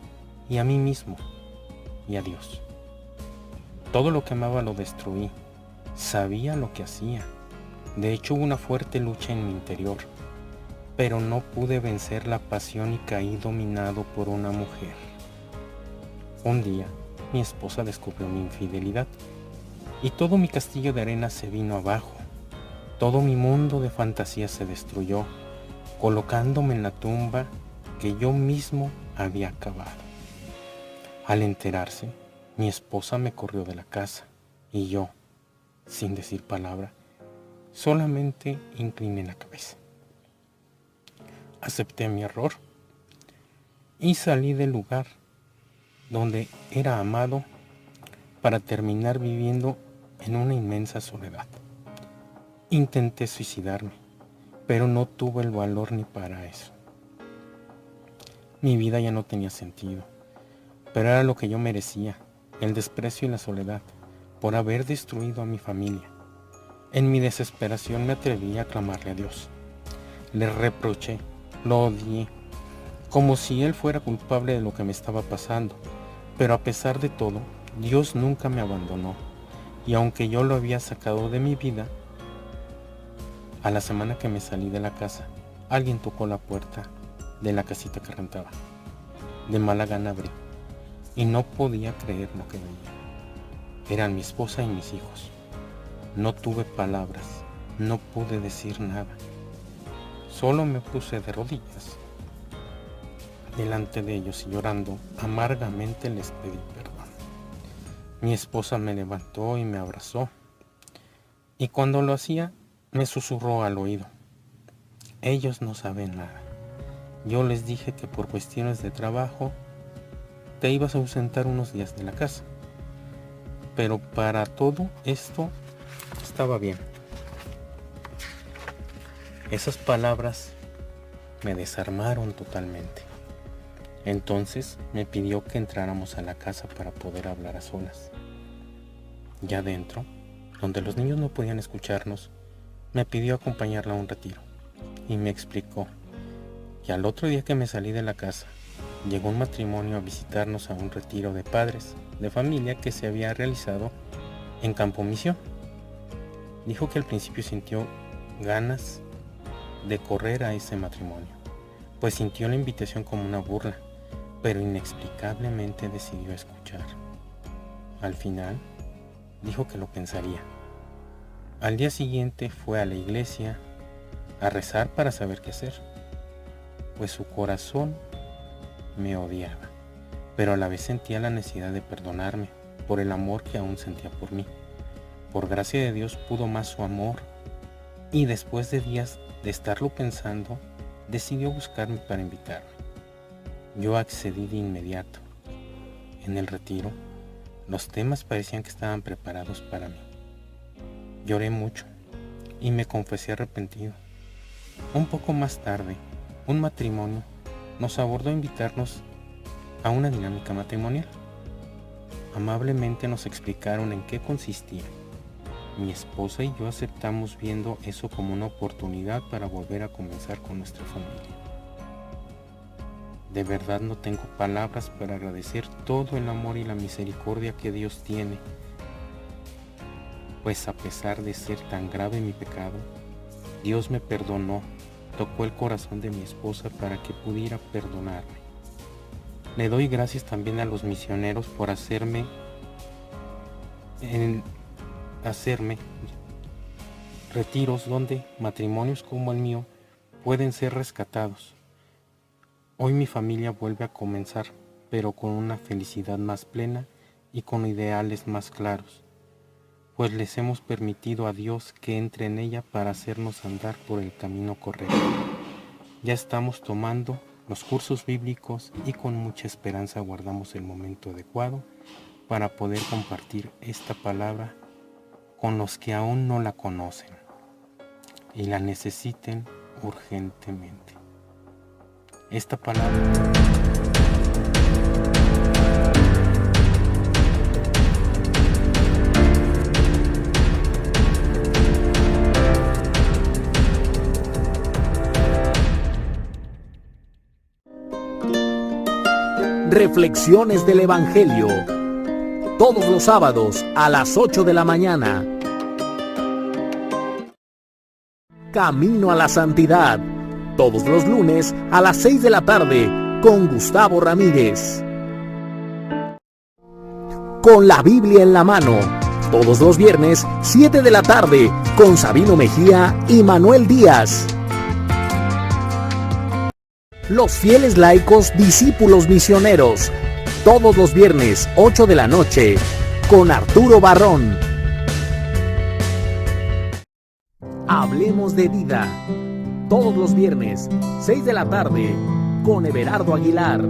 y a mí mismo y a Dios. Todo lo que amaba lo destruí. Sabía lo que hacía. De hecho, hubo una fuerte lucha en mi interior, pero no pude vencer la pasión y caí dominado por una mujer. Un día, mi esposa descubrió mi infidelidad y todo mi castillo de arena se vino abajo. Todo mi mundo de fantasía se destruyó, colocándome en la tumba que yo mismo había cavado. Al enterarse, mi esposa me corrió de la casa y yo, sin decir palabra, solamente incliné la cabeza. Acepté mi error y salí del lugar donde era amado para terminar viviendo en una inmensa soledad. Intenté suicidarme, pero no tuve el valor ni para eso. Mi vida ya no tenía sentido, pero era lo que yo merecía, el desprecio y la soledad, por haber destruido a mi familia. En mi desesperación me atreví a clamarle a Dios. Le reproché, lo odié, como si Él fuera culpable de lo que me estaba pasando, Pero a pesar de todo, Dios nunca me abandonó, y aunque yo lo había sacado de mi vida, a la semana que me salí de la casa, alguien tocó la puerta de la casita que rentaba. De mala gana abrí, y no podía creer lo que veía. Eran mi esposa y mis hijos. No tuve palabras, no pude decir nada. Solo me puse de rodillas delante de ellos y llorando amargamente les pedí perdón. Mi esposa me levantó y me abrazó, y cuando lo hacía me susurró al oído: ellos no saben nada. Yo les dije que por cuestiones de trabajo te ibas a ausentar unos días de la casa, pero para todo esto estaba bien. Esas palabras me desarmaron totalmente. Entonces me pidió que entráramos a la casa para poder hablar a solas. Ya dentro, donde los niños no podían escucharnos, me pidió acompañarla a un retiro y me explicó que al otro día que me salí de la casa, llegó un matrimonio a visitarnos a un retiro de padres de familia que se había realizado en Campo Misión. Dijo que al principio sintió ganas de correr a ese matrimonio, pues sintió la invitación como una burla, pero inexplicablemente decidió escuchar. Al final, dijo que lo pensaría. Al día siguiente fue a la iglesia a rezar para saber qué hacer, pues su corazón me odiaba, pero a la vez sentía la necesidad de perdonarme por el amor que aún sentía por mí. Por gracia de Dios pudo más su amor, y después de días de estarlo pensando, decidió buscarme para invitarme. Yo accedí de inmediato. En el retiro, los temas parecían que estaban preparados para mí. Lloré mucho y me confesé arrepentido. Un poco más tarde, un matrimonio nos abordó a invitarnos a una dinámica matrimonial. Amablemente nos explicaron en qué consistía. Mi esposa y yo aceptamos, viendo eso como una oportunidad para volver a comenzar con nuestra familia. De verdad no tengo palabras para agradecer todo el amor y la misericordia que Dios tiene, pues a pesar de ser tan grave mi pecado, Dios me perdonó, tocó el corazón de mi esposa para que pudiera perdonarme. Le doy gracias también a los misioneros por hacerme retiros donde matrimonios como el mío pueden ser rescatados. Hoy mi familia vuelve a comenzar, pero con una felicidad más plena y con ideales más claros, pues les hemos permitido a Dios que entre en ella para hacernos andar por el camino correcto. Ya estamos tomando los cursos bíblicos y con mucha esperanza guardamos el momento adecuado para poder compartir esta palabra con los que aún no la conocen y la necesiten urgentemente. Esta palabra Reflexiones del Evangelio, todos los sábados a las 8 de la mañana. Camino a la Santidad, todos los lunes a las 6 de la tarde con Gustavo Ramírez. Con la Biblia en la mano, todos los viernes 7 de la tarde con Sabino Mejía y Manuel Díaz. Los fieles laicos discípulos misioneros, todos los viernes 8 de la noche con Arturo Barrón. Hablemos de vida, todos los viernes 6 de la tarde con Everardo Aguilar.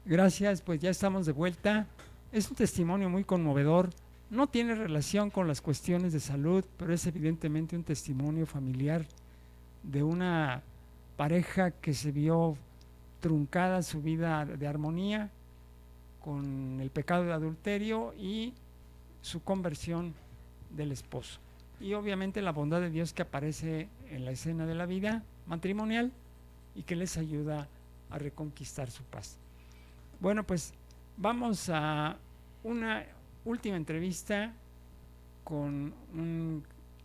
Gracias, pues ya estamos de vuelta. Es un testimonio muy conmovedor. No tiene relación con las cuestiones de salud, pero es evidentemente un testimonio familiar de una pareja que se vio truncada su vida de armonía con el pecado de adulterio y su conversión del esposo. Y obviamente la bondad de Dios que aparece en la escena de la vida matrimonial y que les ayuda a reconquistar su paz. Bueno, pues vamos a una última entrevista con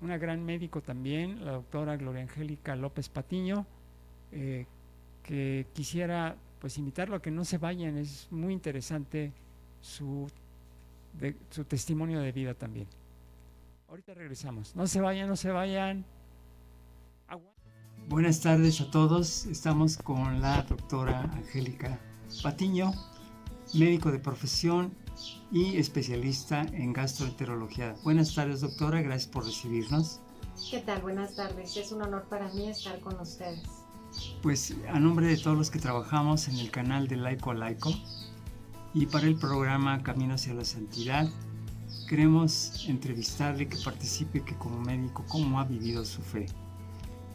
una gran médico también, la doctora Gloria Angélica López Patiño, que quisiera pues invitarlo a que no se vayan, es muy interesante su testimonio de vida también. Ahorita regresamos, no se vayan, no se vayan. Buenas tardes a todos, estamos con la doctora Angélica Patiño, médico de profesión y especialista en gastroenterología. Buenas tardes, doctora, gracias por recibirnos. ¿Qué tal? Buenas tardes, es un honor para mí estar con ustedes. Pues a nombre de todos los que trabajamos en el canal de Laico a Laico y para el programa Camino hacia la Santidad, queremos entrevistarle, que participe, que como médico, cómo ha vivido su fe.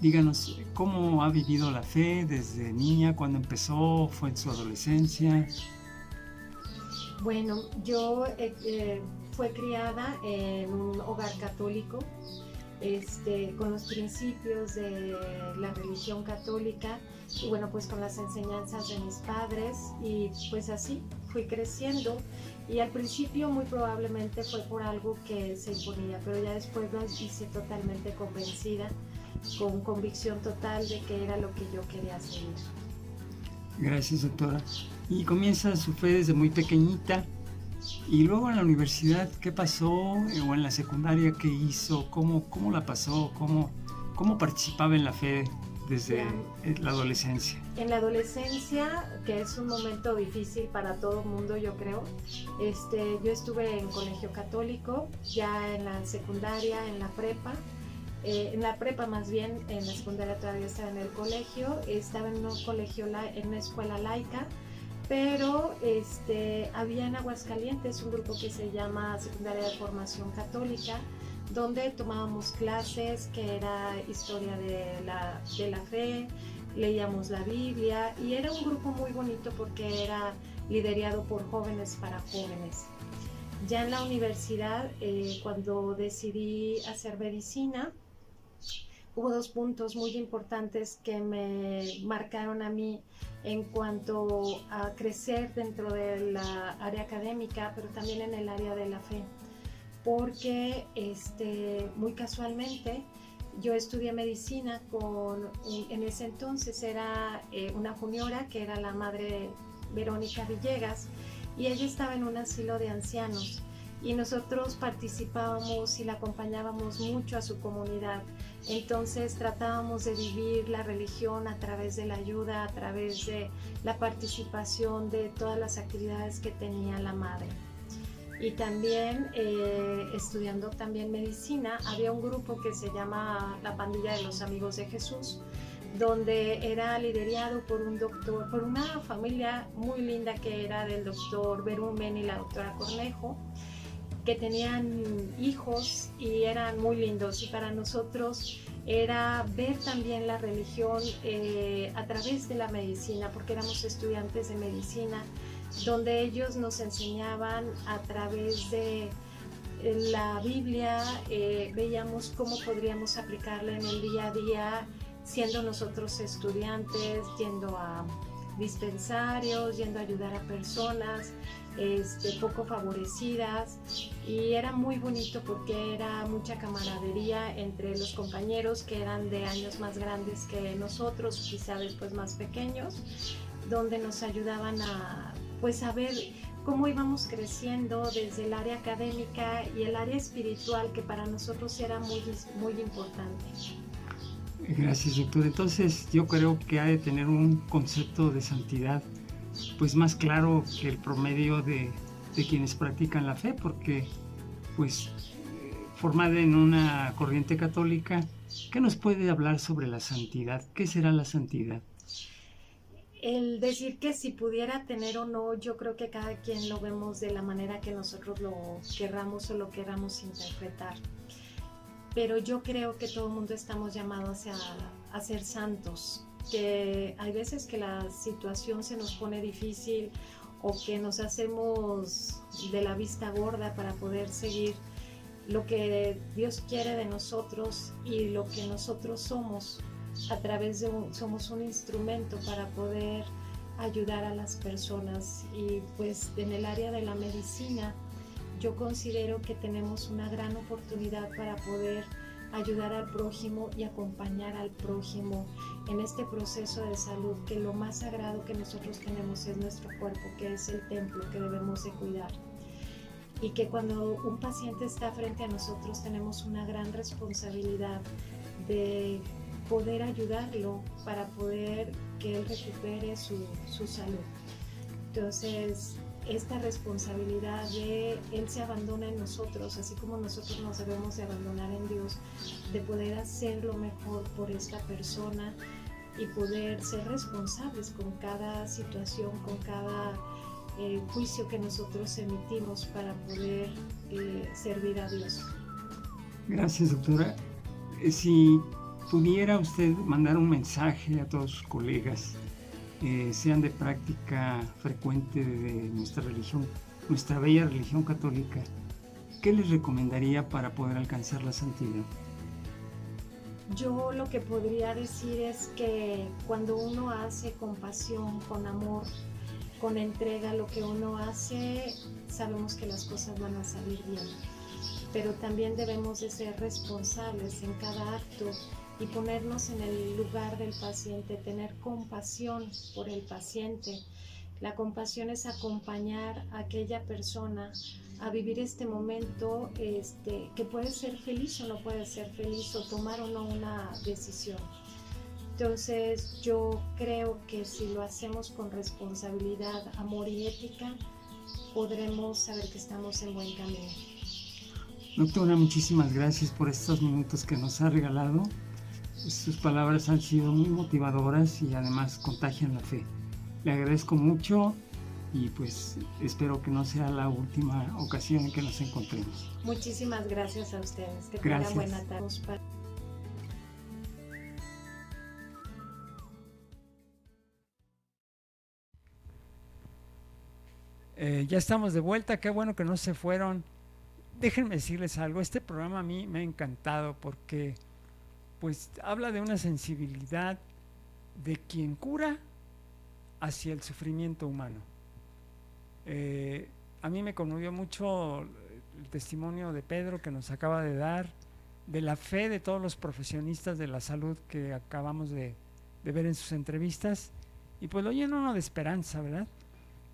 Díganos, ¿cómo ha vivido la fe desde niña? ¿Cuándo empezó? ¿Fue en su adolescencia? Bueno, yo fui criada en un hogar católico, con los principios de la religión católica y bueno, pues con las enseñanzas de mis padres, y pues así fui creciendo, y al principio muy probablemente fue por algo que se imponía, pero ya después lo hice totalmente convencida, con convicción total de que era lo que yo quería seguir. Gracias, doctora. Y comienza su fe desde muy pequeñita, y luego en la universidad, ¿qué pasó? O en la secundaria, ¿qué hizo? ¿Cómo la pasó? ¿Cómo participaba en la fe desde la adolescencia? En la adolescencia, que es un momento difícil para todo el mundo, yo creo, yo estuve en colegio católico, ya en la secundaria, en la prepa más bien, en la secundaria todavía estaba en el colegio, estaba en un colegio, en una escuela laica, pero había en Aguascalientes un grupo que se llama Secundaria de Formación Católica, donde tomábamos clases que era historia de la fe, leíamos la Biblia, y era un grupo muy bonito porque era liderado por jóvenes para jóvenes. Ya en la universidad, cuando decidí hacer medicina, hubo dos puntos muy importantes que me marcaron a mí en cuanto a crecer dentro de la área académica, pero también en el área de la fe, porque muy casualmente yo estudié medicina en ese entonces era una juniora que era la madre Verónica Villegas, y ella estaba en un asilo de ancianos, y nosotros participábamos y la acompañábamos mucho a su comunidad. Entonces tratábamos de vivir la religión a través de la ayuda, a través de la participación de todas las actividades que tenía la madre. Y también estudiando también medicina, había un grupo que se llama la Pandilla de los Amigos de Jesús, donde era liderado por un doctor, por una familia muy linda que era del doctor Berumen y la doctora Cornejo, que tenían hijos y eran muy lindos, y para nosotros era ver también la religión a través de la medicina, porque éramos estudiantes de medicina, donde ellos nos enseñaban a través de la Biblia, veíamos cómo podríamos aplicarla en el día a día, siendo nosotros estudiantes, yendo a dispensarios, yendo a ayudar a personas poco favorecidas, y era muy bonito porque era mucha camaradería entre los compañeros que eran de años más grandes que nosotros, quizá después más pequeños, donde nos ayudaban a ver cómo íbamos creciendo desde el área académica y el área espiritual, que para nosotros era muy, muy importante. Gracias, doctor. Entonces yo creo que ha de tener un concepto de santidad pues más claro que el promedio de quienes practican la fe, porque pues formada en una corriente católica, ¿qué nos puede hablar sobre la santidad? ¿Qué será la santidad? El decir que si pudiera tener o no, yo creo que cada quien lo vemos de la manera que nosotros lo querramos o lo querramos interpretar. pero yo creo que todo el mundo estamos llamados a ser santos, que hay veces que la situación se nos pone difícil o que nos hacemos de la vista gorda para poder seguir lo que Dios quiere de nosotros y lo que nosotros somos. A través de somos un instrumento para poder ayudar a las personas, y pues en el área de la medicina yo considero que tenemos una gran oportunidad para poder ayudar al prójimo y acompañar al prójimo en este proceso de salud, que lo más sagrado que nosotros tenemos es nuestro cuerpo, que es el templo que debemos de cuidar, y que cuando un paciente está frente a nosotros tenemos una gran responsabilidad de poder ayudarlo para poder que él recupere su salud. Entonces, esta responsabilidad de Él se abandona en nosotros, así como nosotros nos debemos de abandonar en Dios, de poder hacer lo mejor por esta persona y poder ser responsables con cada situación, con cada juicio que nosotros emitimos para poder servir a Dios. Gracias, doctora. Si pudiera usted mandar un mensaje a todos sus colegas, sean de práctica frecuente de nuestra religión, nuestra bella religión católica, ¿qué les recomendaría para poder alcanzar la santidad? Yo lo que podría decir es que cuando uno hace con pasión, con amor, con entrega lo que uno hace, sabemos que las cosas van a salir bien, pero también debemos de ser responsables en cada acto y ponernos en el lugar del paciente, tener compasión por el paciente. La compasión es acompañar a aquella persona a vivir este momento que puede ser feliz o no puede ser feliz, o tomar o no una decisión. Entonces yo creo que si lo hacemos con responsabilidad, amor y ética, podremos saber que estamos en buen camino. Doctora, muchísimas gracias por estos minutos que nos ha regalado. Sus palabras han sido muy motivadoras y además contagian la fe. Le agradezco mucho y pues espero que no sea la última ocasión en que nos encontremos. Muchísimas gracias a ustedes. Que tengan buena tarde. Ya estamos de vuelta, qué bueno que no se fueron. Déjenme decirles algo, este programa a mí me ha encantado porque pues habla de una sensibilidad de quien cura hacia el sufrimiento humano. A mí me conmovió mucho el testimonio de Pedro que nos acaba de dar, de la fe de todos los profesionistas de la salud que acabamos de ver en sus entrevistas, y pues lo llena uno de esperanza, ¿verdad?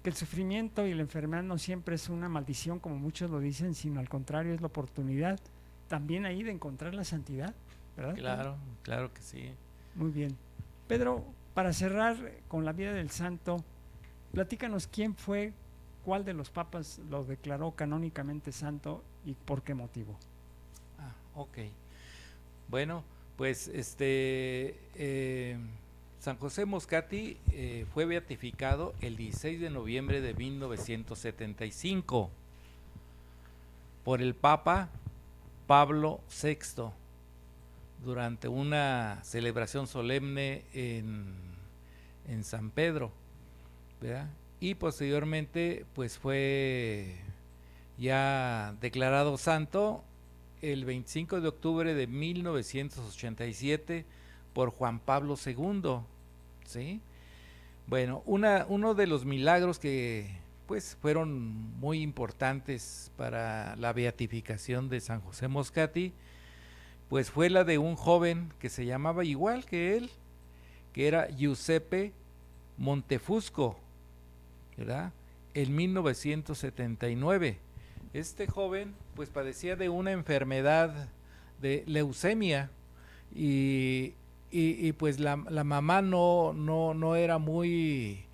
Que el sufrimiento y la enfermedad no siempre es una maldición como muchos lo dicen, sino al contrario es la oportunidad también ahí de encontrar la santidad, ¿verdad? Claro, claro que sí. Muy bien. Pedro, para cerrar con la vida del santo, platícanos quién fue, cuál de los papas lo declaró canónicamente santo y por qué motivo. Ok. Bueno, pues San José Moscati fue beatificado el 16 de noviembre de 1975 por el Papa Pablo VI durante una celebración solemne en San Pedro, ¿verdad? Y posteriormente pues fue ya declarado santo el 25 de octubre de 1987 por Juan Pablo II, ¿sí? Bueno, uno de los milagros que pues fueron muy importantes para la beatificación de San José Moscati, pues fue la de un joven que se llamaba igual que él, que era Giuseppe Montefusco, ¿verdad? En 1979. Este joven pues padecía de una enfermedad de leucemia y pues la mamá no era muy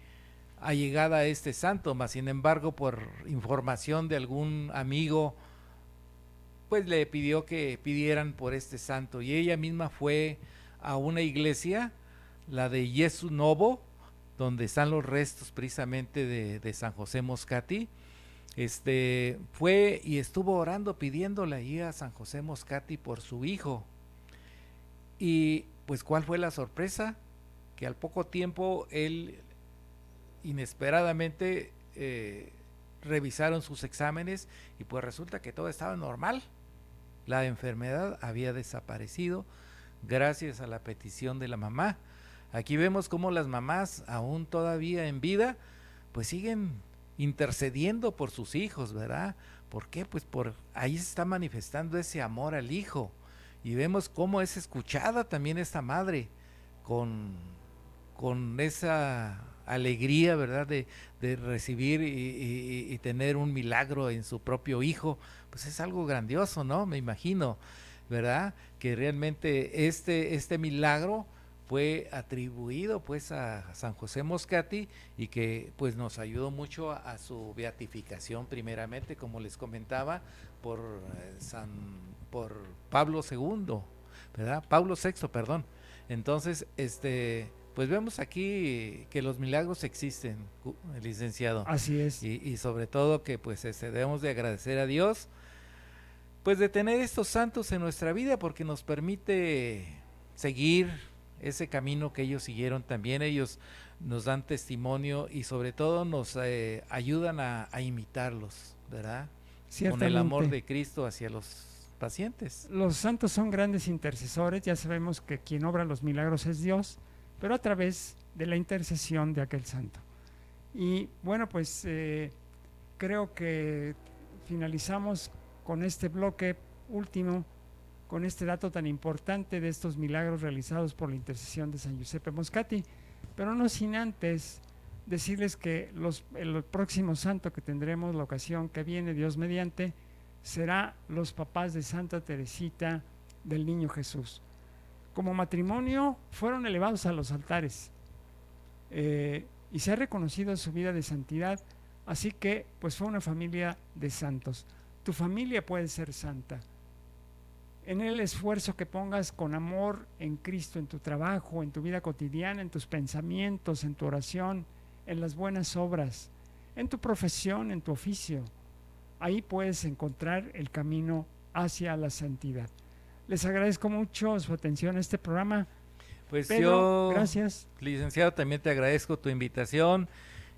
allegada a este santo, mas sin embargo por información de algún amigo pues le pidió que pidieran por este santo, y ella misma fue a una iglesia, la de Gesù Novo, donde están los restos precisamente de San José Moscati, fue y estuvo orando, pidiéndole ahí a San José Moscati por su hijo. Y pues, ¿cuál fue la sorpresa? Que al poco tiempo él inesperadamente revisaron sus exámenes y pues resulta que todo estaba normal. La enfermedad había desaparecido gracias a la petición de la mamá. Aquí vemos cómo las mamás, aún todavía en vida, pues siguen intercediendo por sus hijos, ¿verdad? ¿Por qué? Pues por ahí se está manifestando ese amor al hijo, y vemos cómo es escuchada también esta madre con esa alegría, ¿verdad? De recibir y tener un milagro en su propio hijo. Pues es algo grandioso, ¿no? Me imagino, ¿verdad? Que realmente este milagro fue atribuido pues a San José Moscati, y que pues nos ayudó mucho a su beatificación primeramente, como les comentaba, por Pablo II, ¿verdad? Pablo VI, perdón. Entonces, pues vemos aquí que los milagros existen, licenciado. Así es. Y sobre todo que pues debemos de agradecer a Dios pues de tener estos santos en nuestra vida, porque nos permite seguir ese camino que ellos siguieron también. Ellos nos dan testimonio y sobre todo nos ayudan a imitarlos, ¿verdad? Con el amor de Cristo hacia los pacientes. Los santos son grandes intercesores. Ya sabemos que quien obra los milagros es Dios, pero a través de la intercesión de aquel santo. Y bueno, pues creo que finalizamos con este bloque último, con este dato tan importante de estos milagros realizados por la intercesión de San Giuseppe Moscati, pero no sin antes decirles que el próximo santo que tendremos, la ocasión que viene, Dios mediante, será los papás de Santa Teresita del Niño Jesús. Como matrimonio fueron elevados a los altares y se ha reconocido su vida de santidad, así que pues fue una familia de santos. Tu familia puede ser santa. En el esfuerzo que pongas con amor en Cristo, en tu trabajo, en tu vida cotidiana, en tus pensamientos, en tu oración, en las buenas obras, en tu profesión, en tu oficio, ahí puedes encontrar el camino hacia la santidad. Les agradezco mucho su atención a este programa. Pues Pedro, gracias. Licenciado, también te agradezco tu invitación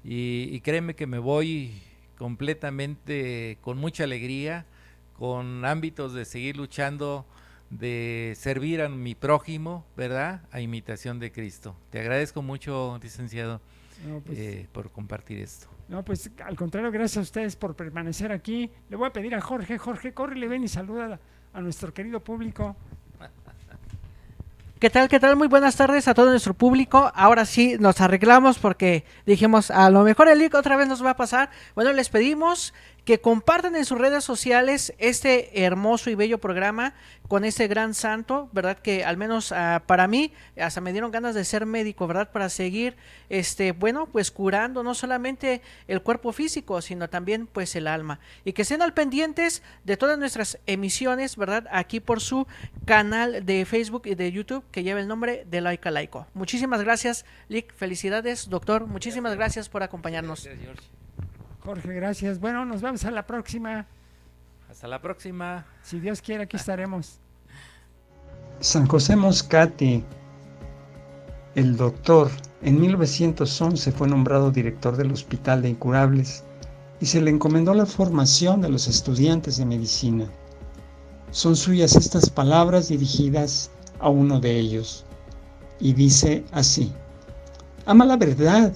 y créeme que me voy completamente con mucha alegría, con ámbitos de seguir luchando, de servir a mi prójimo, ¿verdad? A imitación de Cristo. Te agradezco mucho, licenciado, por compartir esto. No, pues al contrario, gracias a ustedes por permanecer aquí. Le voy a pedir a Jorge, córrele, ven y saluda a nuestro querido público. ¿Qué tal? ¿Qué tal? Muy buenas tardes a todo nuestro público. Ahora sí nos arreglamos porque dijimos, a lo mejor el link otra vez nos va a pasar. Bueno, les pedimos que compartan en sus redes sociales este hermoso y bello programa con este gran santo, ¿verdad? Que al menos para mí hasta me dieron ganas de ser médico, ¿verdad? Para seguir, bueno, pues curando no solamente el cuerpo físico, sino también pues el alma. Y que estén al pendientes de todas nuestras emisiones, ¿verdad? Aquí por su canal de Facebook y de YouTube que lleva el nombre de Laica Laico. Muchísimas gracias, Lick. Felicidades, doctor. Muchísimas gracias por acompañarnos. Gracias, George. Jorge, gracias. Bueno, nos vemos a la próxima. Hasta la próxima. Si Dios quiere, aquí estaremos. San José Moscati, el doctor, en 1911 fue nombrado director del Hospital de Incurables y se le encomendó la formación de los estudiantes de medicina. Son suyas estas palabras dirigidas a uno de ellos, y dice así: ama la verdad,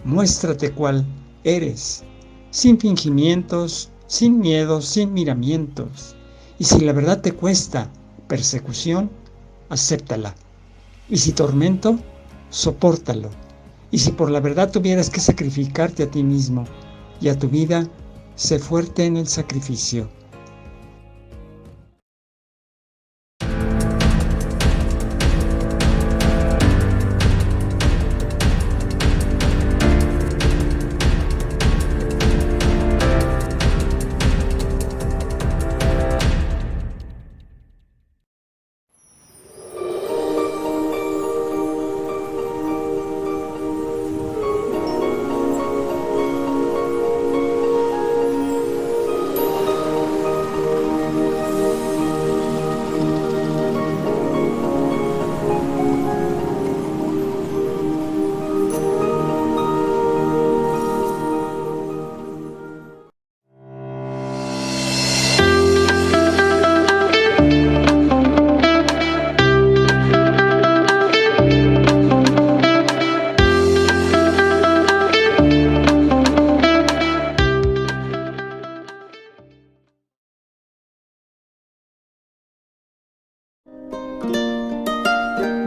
muéstrate cual eres, sin fingimientos, sin miedos, sin miramientos, y si la verdad te cuesta persecución, acéptala, y si tormento, sopórtalo, y si por la verdad tuvieras que sacrificarte a ti mismo y a tu vida, sé fuerte en el sacrificio.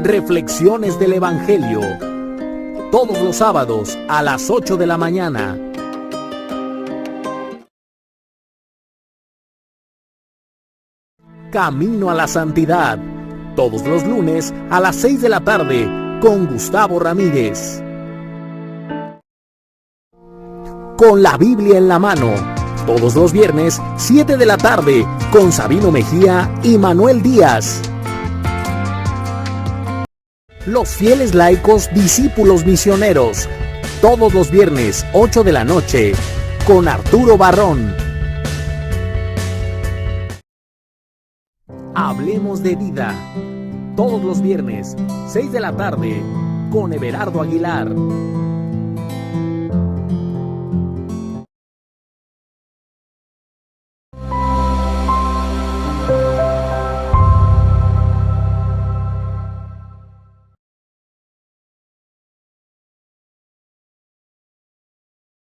Reflexiones del Evangelio. Todos los sábados a las 8 de la mañana. Camino a la Santidad. Todos los lunes a las 6 de la tarde con Gustavo Ramírez. Con la Biblia en la mano. Todos los viernes 7 de la tarde con Sabino Mejía y Manuel Díaz. Los fieles laicos discípulos misioneros. Todos los viernes 8 de la noche con Arturo Barrón. Hablemos de vida. Todos los viernes 6 de la tarde con Everardo Aguilar.